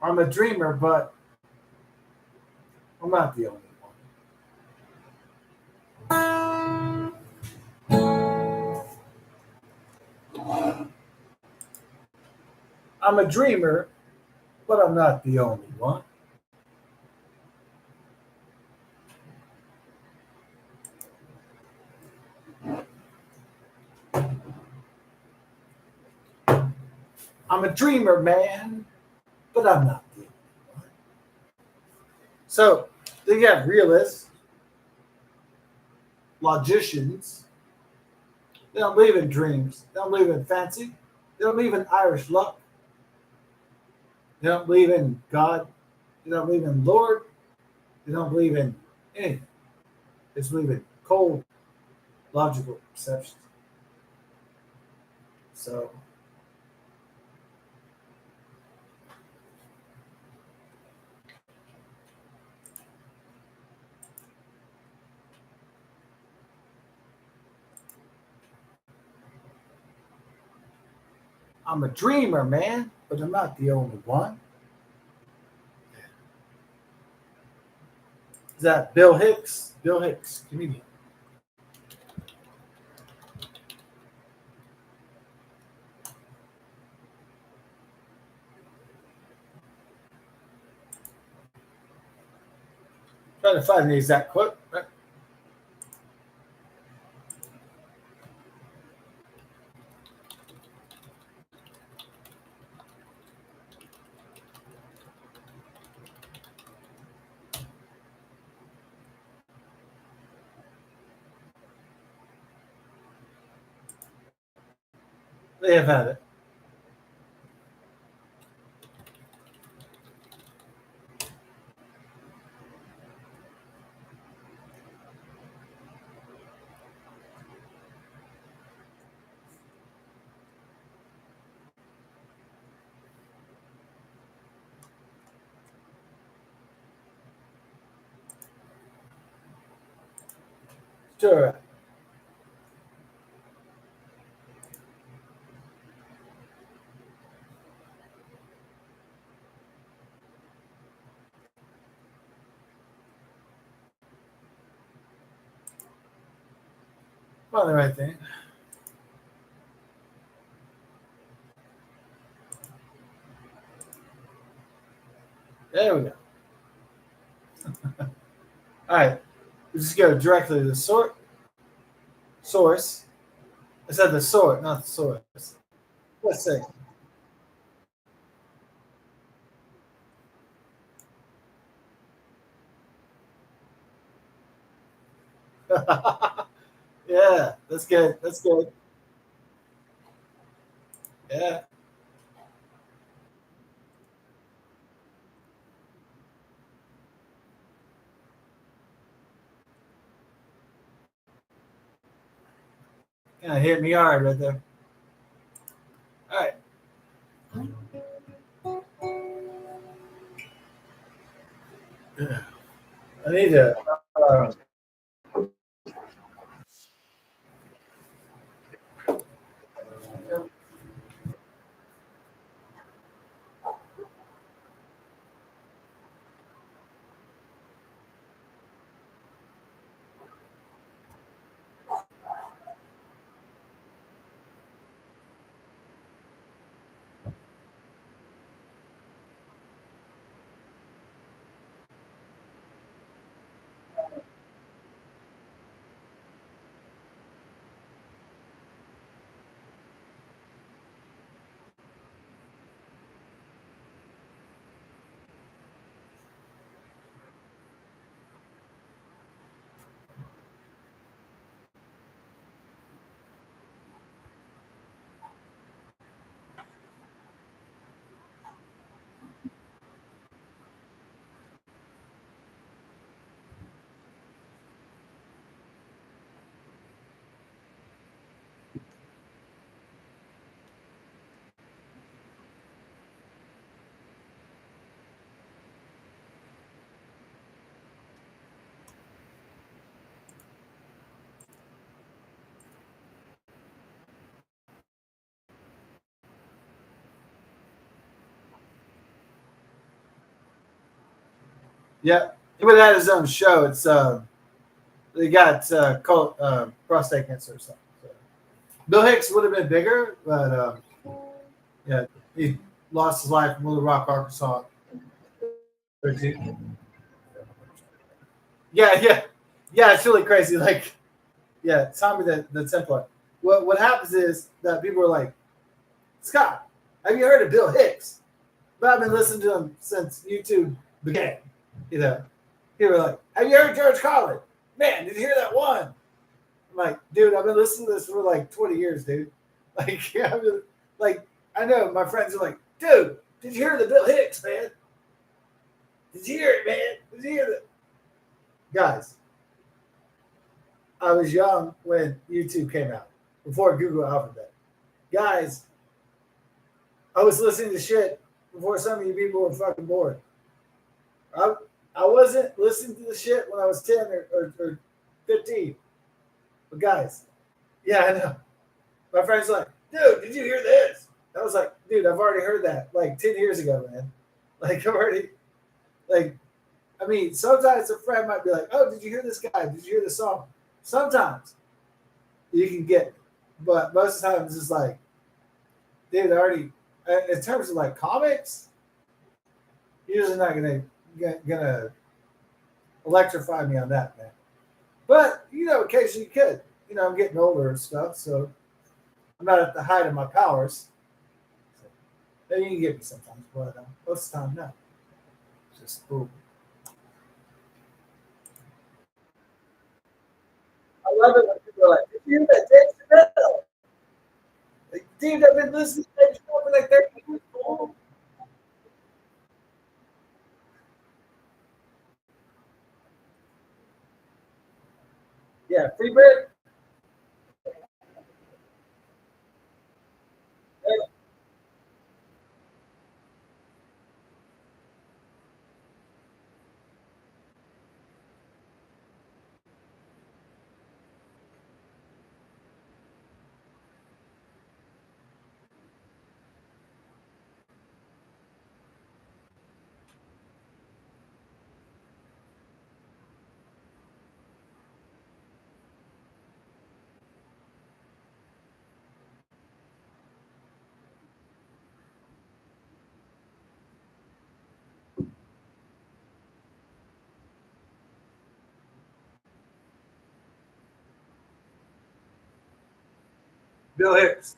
I'm a dreamer, but I'm not the only one. I'm a dreamer, but I'm not the only one. I'm a dreamer, man, but I'm not the only one. So, then you have realists, logicians. They don't believe in dreams. They don't believe in fancy. They don't believe in Irish luck. They don't believe in God. They don't believe in Lord. They don't believe in anything. They just believe in cold, logical perceptions. So, I'm a dreamer, man, but I'm not the only one. Is that Bill Hicks? Bill Hicks, comedian. Trying to find the exact quote. Right? They have had it. Sure. Find the right thing. There we go. All right. We just go directly to the source. I said the sort, not the source. Let's see. Yeah, that's good. That's good. Yeah. Kind of hit me hard right there. All right. I need to. Uh, Yeah, he would have had his own show. It's he got prostate cancer or something. So Bill Hicks would have been bigger, but yeah, he lost his life in Little Rock, Arkansas. Yeah, yeah, yeah. It's really crazy. Like, yeah, Tommy the Templar. What happens is that people are like, Scott, have you heard of Bill Hicks? But I've been listening to him since YouTube began. You know, people are like, have you heard George Carlin? Man, did you hear that one? I'm like, dude, I've been listening to this for like 20 years, dude. Like, yeah, like, I know my friends are like, dude, did you hear the Bill Hicks, man? Did you hear it, man? Did you hear it? Guys, I was young when YouTube came out, before Google Alphabet. Guys, I was listening to shit before some of you people were fucking bored. I, I wasn't listening to the shit when I was 10 or 15. But guys, yeah, I know. My friend's like, dude, did you hear this? I was like, dude, I've already heard that like 10 years ago, man. Like, I've already, like, I mean, sometimes a friend might be like, oh, did you hear this guy? Did you hear this song? Sometimes you can get it. But most of the time, it's just like, dude, I already, in terms of like comics, you're usually not gonna electrify me on that, man. But, occasionally you could. I'm getting older and stuff, so I'm not at the height of my powers. So, maybe you can get me sometimes, but most of the time, no. Just cool. I love it when people are like, "Did you hear that Dave Chappelle?" Like, dude, I've been listening to Dave Chappelle for like 30 years. Old. Yeah, Free Bird. Bill Hicks.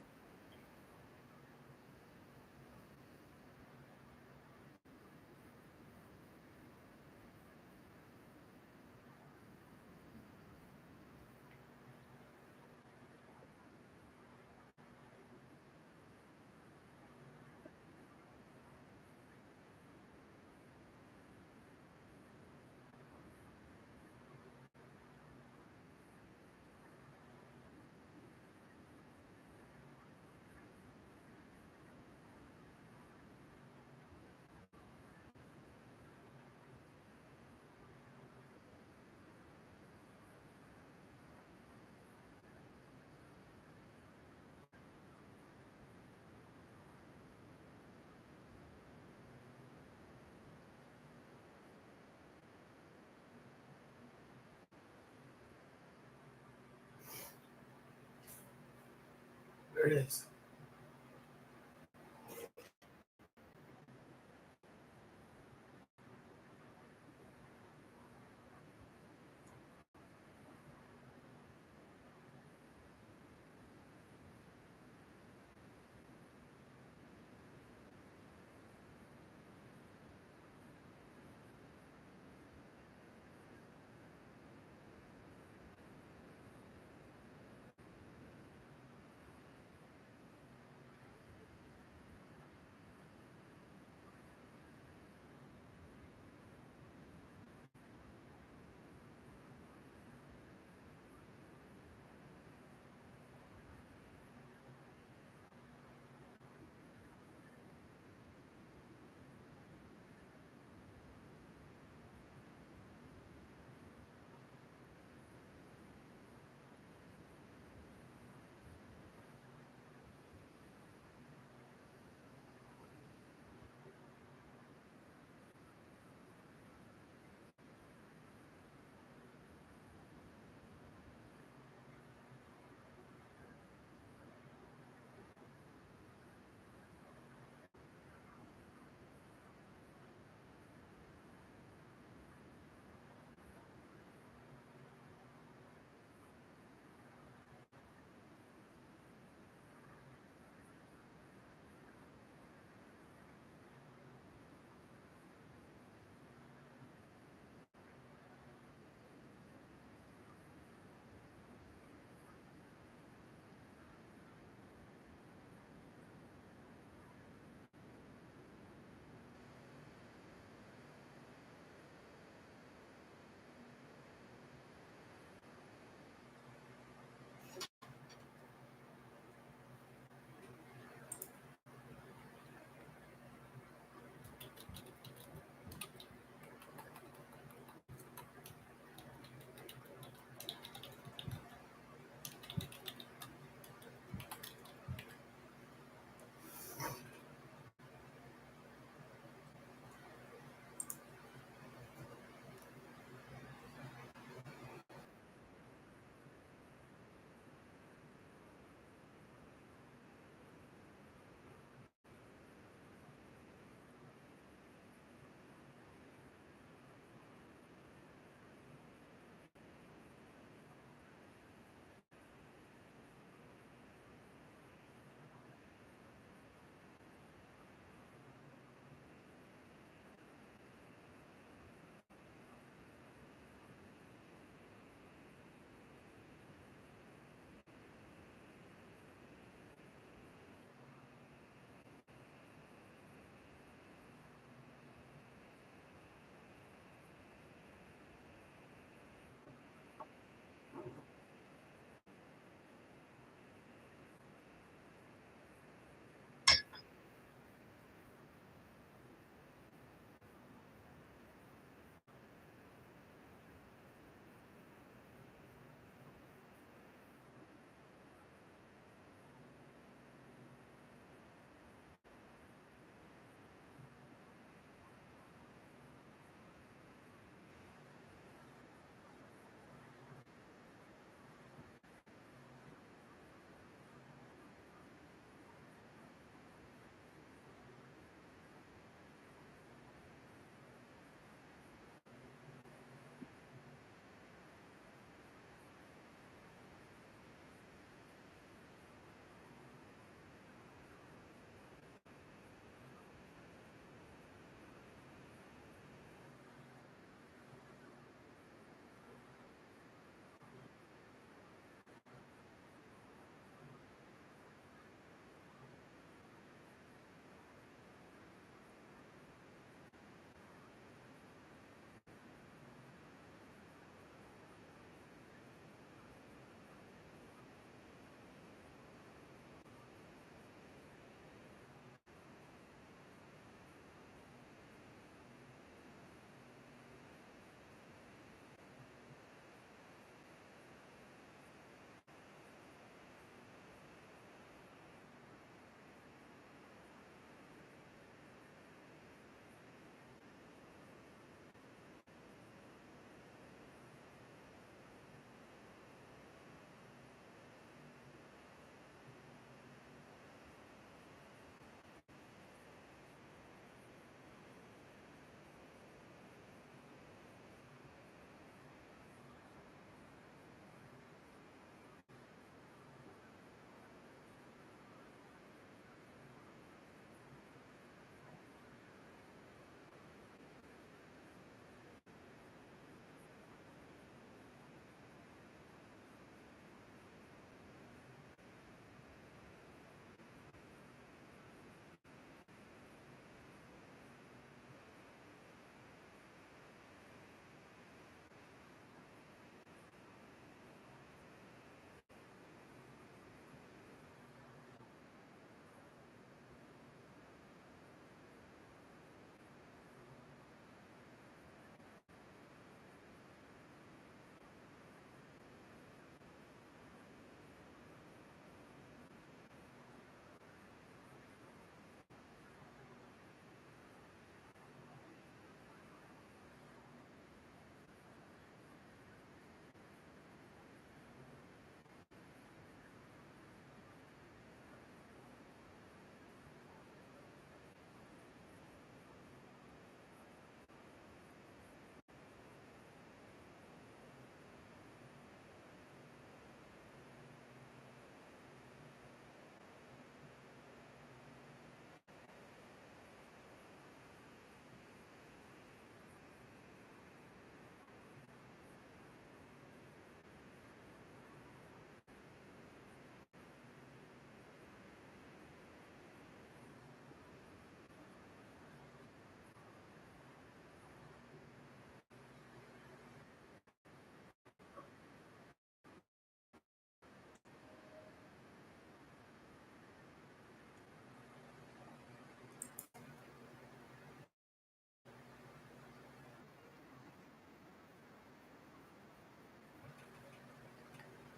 There it is.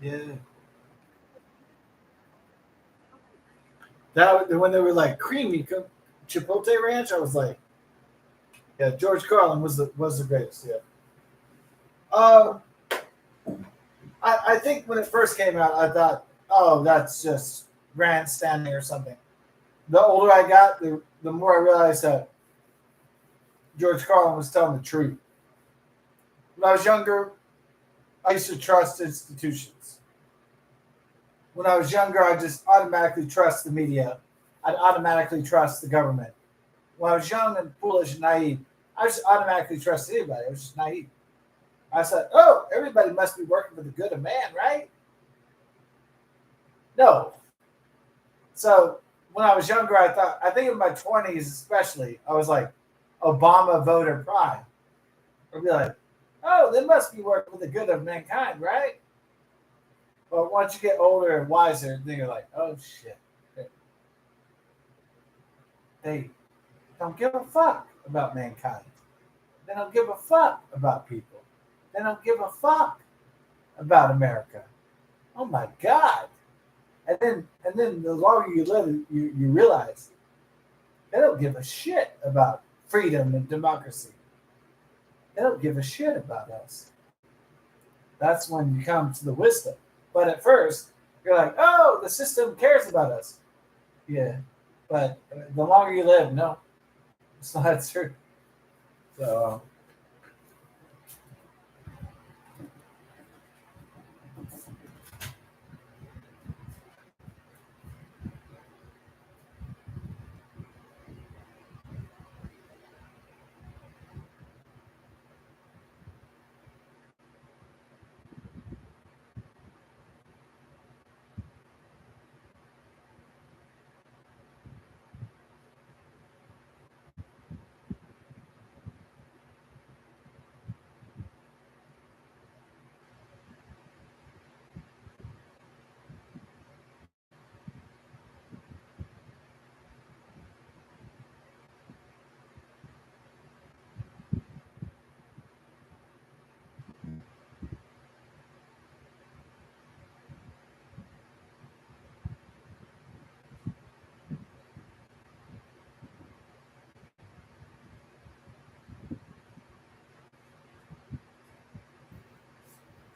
Yeah. When they were like creamy chipotle ranch, I was like, yeah, George Carlin was the greatest. Yeah. Um, I think when it first came out, I thought, oh, that's just grandstanding or something. The older I got, the more I realized that George Carlin was telling the truth. When I was younger, I used to trust institutions. When I was younger, I just automatically trust the media. I'd automatically trust the government. When I was young and foolish and naive, I just automatically trusted anybody. I was just naive. I said, oh, everybody must be working for the good of man, right? No. So when I was younger, I think in my 20s especially, I was like, Obama voter pride. I'd be like, oh, they must be working for the good of mankind, right? But once you get older and wiser, then you're like, oh shit, they don't give a fuck about mankind. They don't give a fuck about people. They don't give a fuck about America. Oh my god! And then the longer you live, you realize they don't give a shit about freedom and democracy. They don't give a shit about us. That's when you come to the wisdom. But at first, you're like, oh, the system cares about us. Yeah, but the longer you live, no, it's not true. So,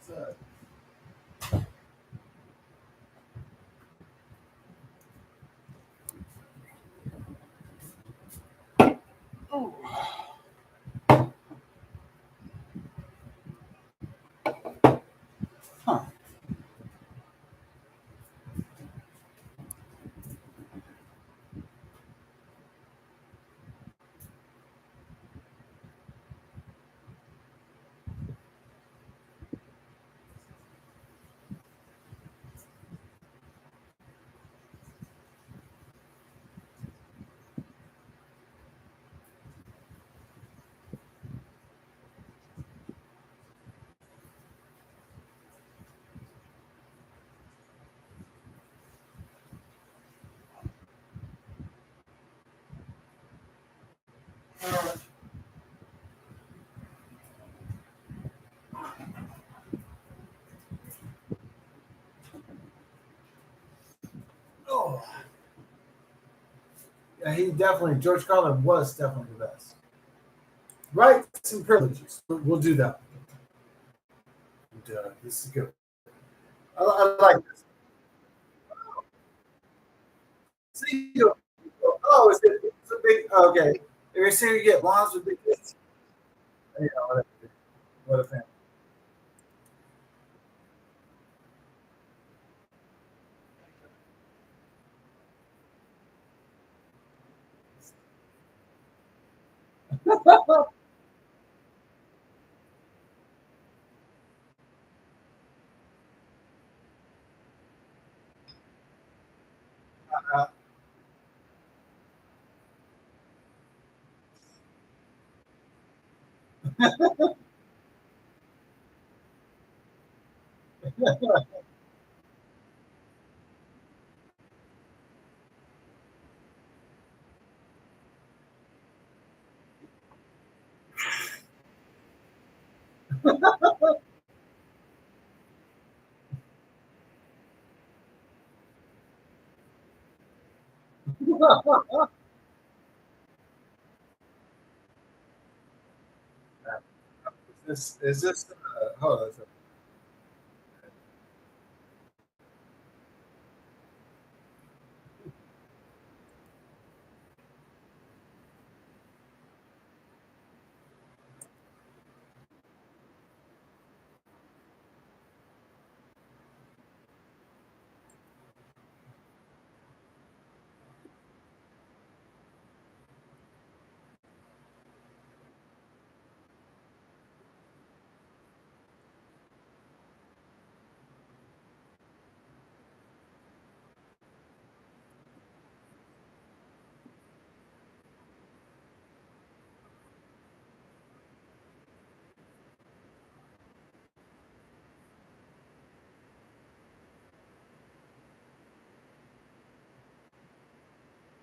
so huh. Oh, yeah, George Carlin was definitely the best. Rights and privileges. We'll do that. This is good. I like this. See you. Oh, it's a big. Okay. Every time you get moms with big kids. Yeah, what a fan. Is this hold on.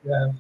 Yeah.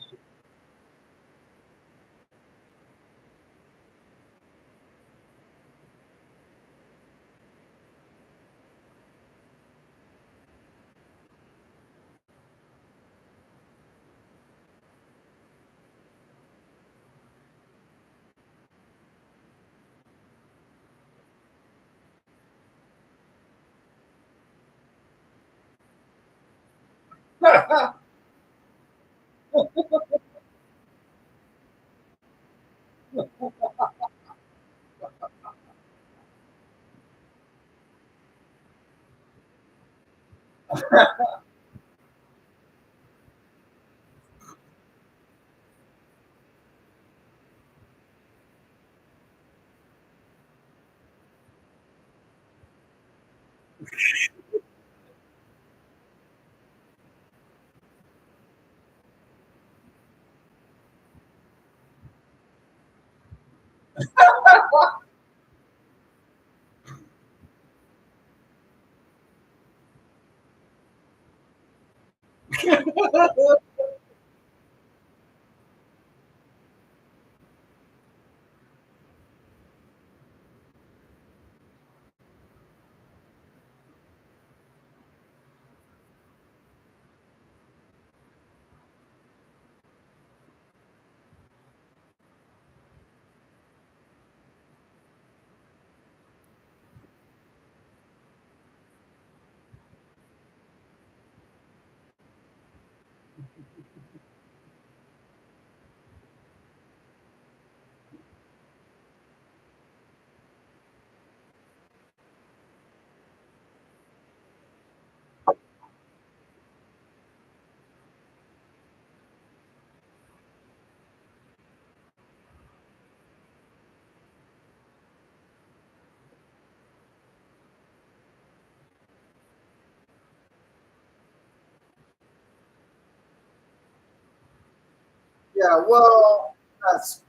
Yeah, well, that's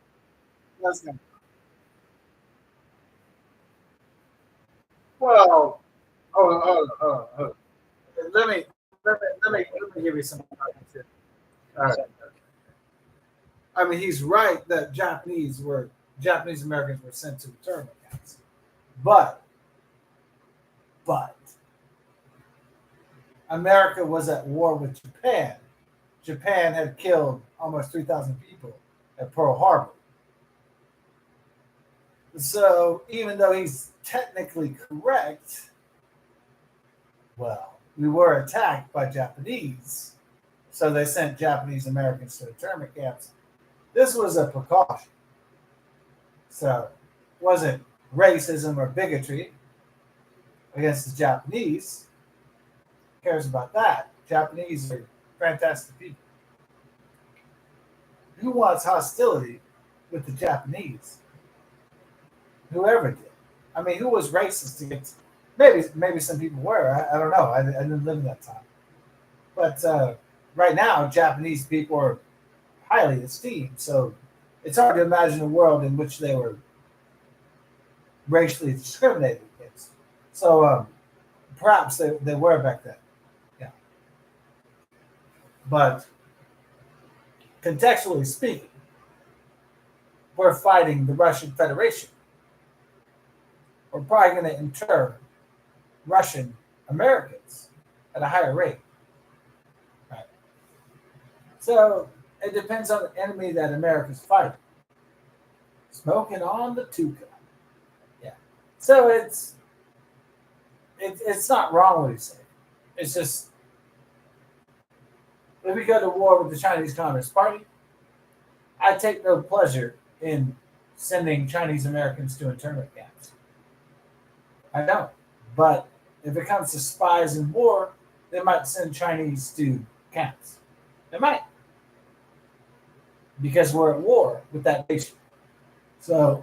well. Hold on. Let me let me give you some context here. All right. I mean, he's right that Japanese Americans were sent to internment camps, but but America was at war with Japan. Japan had killed almost 3,000 people at Pearl Harbor. So even though he's technically correct, well, we were attacked by Japanese, so they sent Japanese Americans to internment camps. This was a precaution, so it wasn't racism or bigotry against the Japanese. Who cares about that? Japanese are fantastic people. Who wants hostility with the Japanese? Whoever did. I mean, who was racist against? Maybe some people were. I don't know. I didn't live in that time. But right now, Japanese people are highly esteemed. So it's hard to imagine a world in which they were racially discriminated against. So perhaps they were back then. Yeah. But contextually speaking, we're fighting the Russian Federation. We're probably going to inter Russian Americans at a higher rate. Right. So it depends on the enemy that America's fighting. Smoking on the Tuka. Yeah. So it's not wrong what he's saying. It's just if we go to war with the Chinese Communist Party, I take no pleasure in sending Chinese Americans to internment camps. I don't. But if it comes to spies in war, they might send Chinese to camps. They might, because we're at war with that nation. So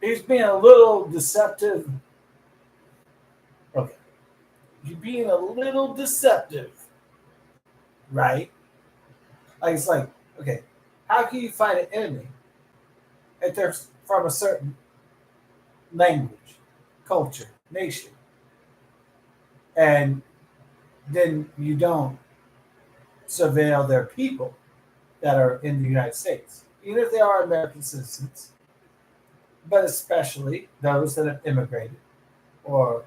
he's being a little deceptive. Okay. He's being a little deceptive, right? Like it's like, okay, how can you fight an enemy if they're from a certain language, culture, nation, and then you don't surveil their people that are in the United States, even if they are American citizens, but especially those that have immigrated or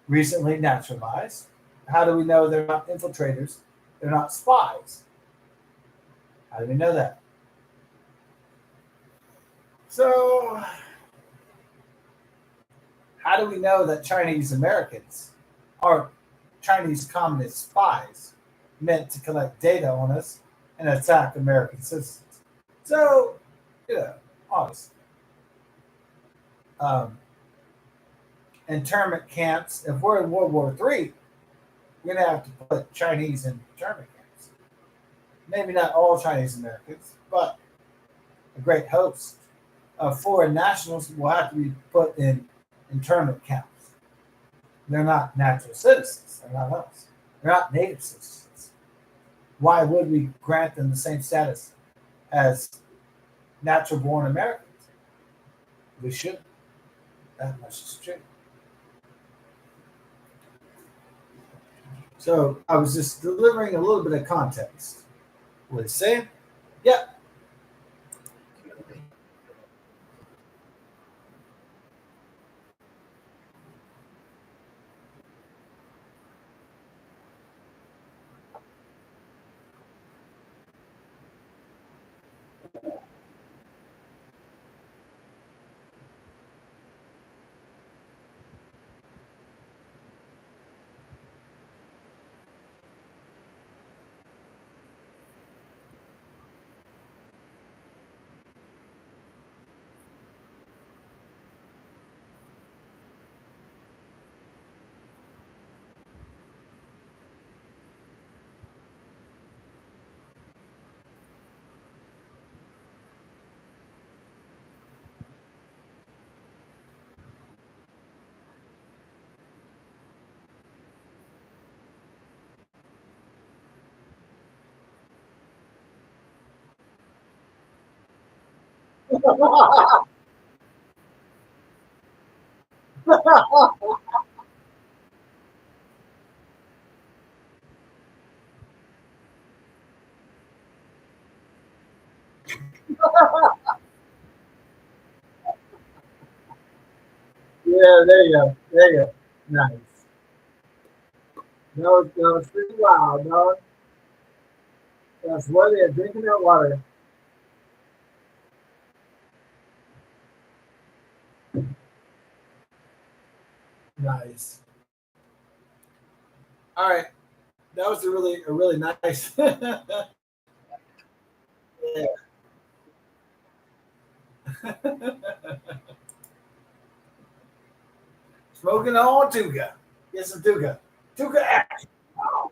recently naturalized. How do we know they're not infiltrators? They're not spies. How do we know that? So, how do we know that Chinese Americans are Chinese communist spies meant to collect data on us and attack American citizens? So, honestly, um, internment camps. If we're in World War III, we're gonna have to put Chinese in internment camps. Maybe not all Chinese Americans, but a great host of foreign nationals will have to be put in internment camps. They're not natural citizens. They're not us. They're not native citizens. Why would we grant them the same status as natural born Americans? We shouldn't. That much is true. So I was just delivering a little bit of context. What he's saying? Yeah. Yeah, there you go. There you go. Nice. No, no, it's pretty wild. No, that's what they're drinking that water. Nice. All right. That was a really nice. Yeah. Smoking on Tuga. Get some Tuga. Tuga action. Oh,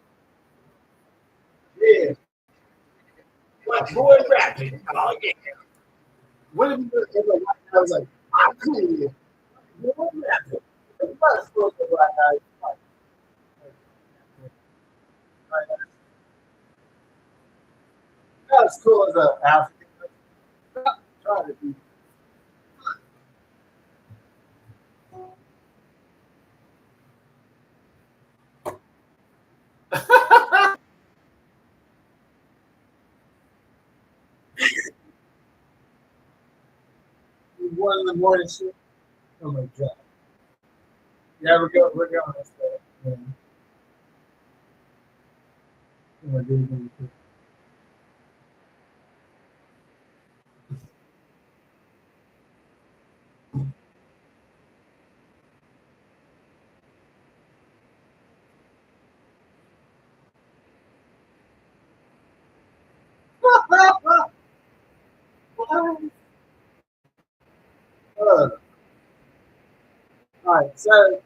yeah. My boy rapping. Oh, yeah. What if you ever I was like, I'm cool. Boy rapping. I'm not supposed to black guy. Not as cool as a African. Try to be. One in the morning shit. Oh my god. Yeah, we're going. We're going. Yeah. Oh, dude, all right, so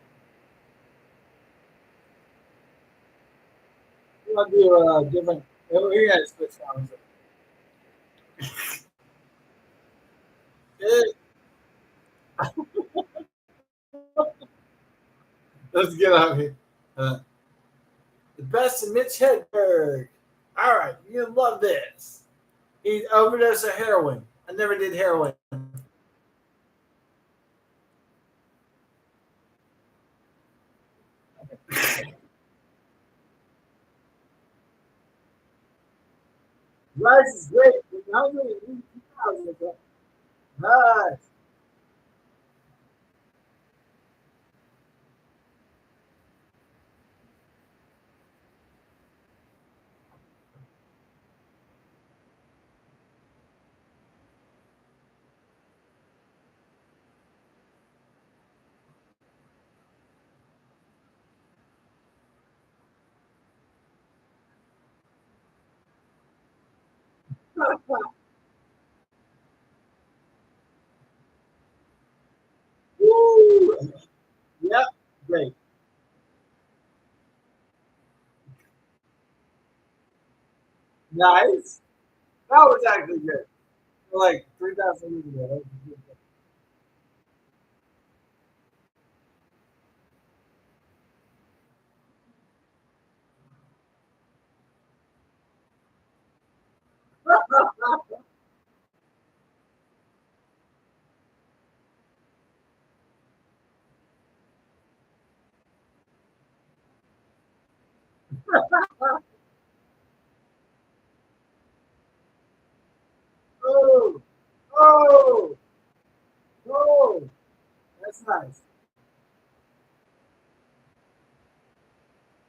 we're gonna do a different. We're gonna switch songs. Eh, Let's get out of here. Uh, the best of Mitch Hedberg. All right, you love this. He overdosed of heroin. I never did heroin. Rice is great. 180,000. Nice. Woo! Yep, great. Nice. That was actually good. Like 3,000 years ago. That was good. Oh, oh, oh. That's nice.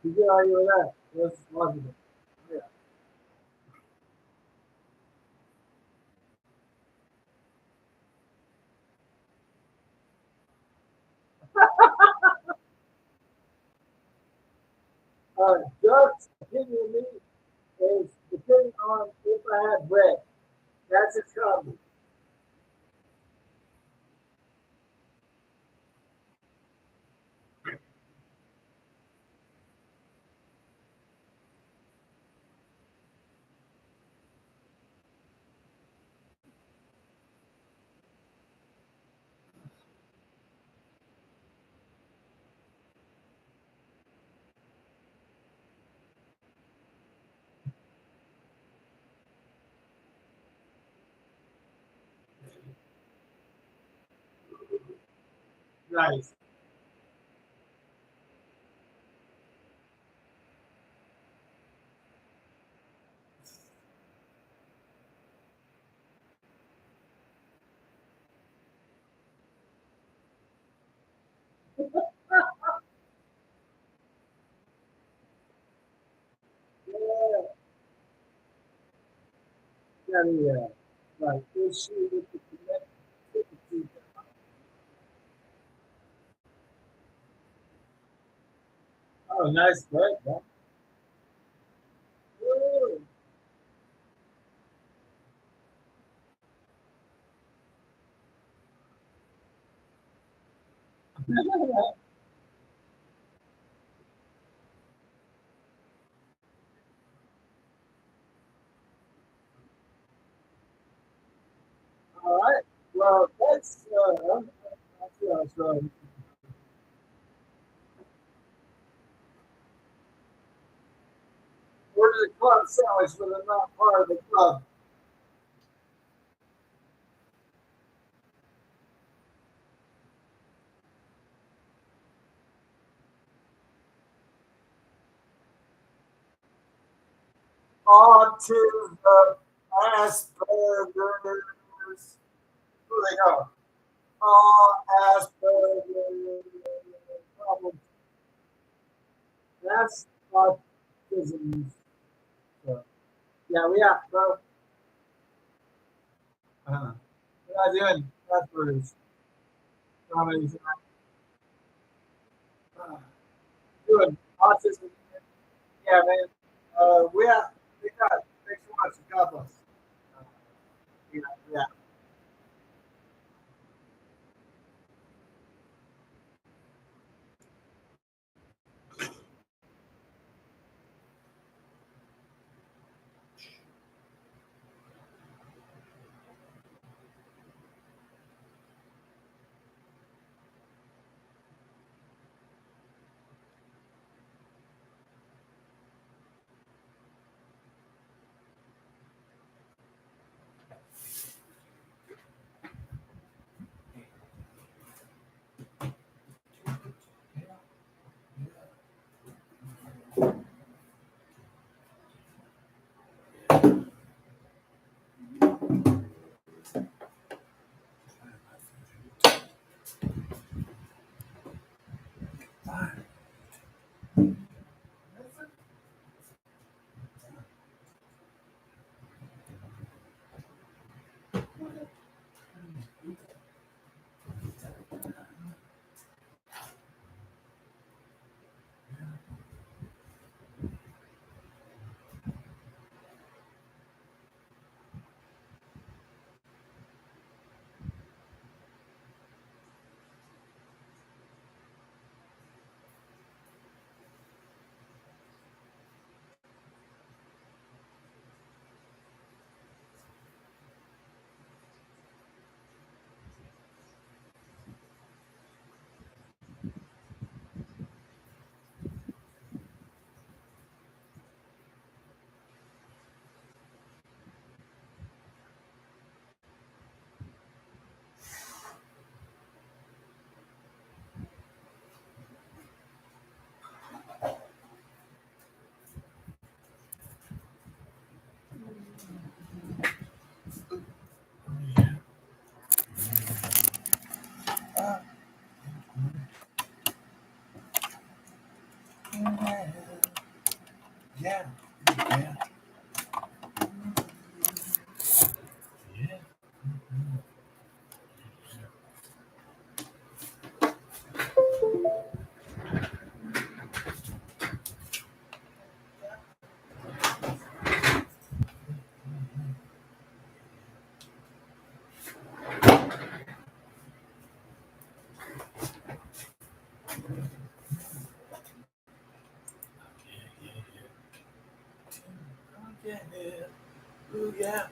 You get argue with that. That's wonderful. Yeah. Doug's opinion of me is depending on if I had bread. That's his comedy. Nice. Yeah. Yeah. Right. Issue with the connection with the two. Oh, nice bread. Huh? Woo. All right. Well, that's I feel I was wrong. Order the club sandwich, but I'm not part of the club. On to the Asperger's. Where they go? All Asperger's problems. That's autism. Yeah, we are, bro. We're not doing buzzwords, comedies, uh, doing autism. Yeah, man. We are. We got. Thanks so much. God bless. Uh, yeah, yeah. Yeah, yeah, yeah. Yeah, yeah. Ooh, yeah.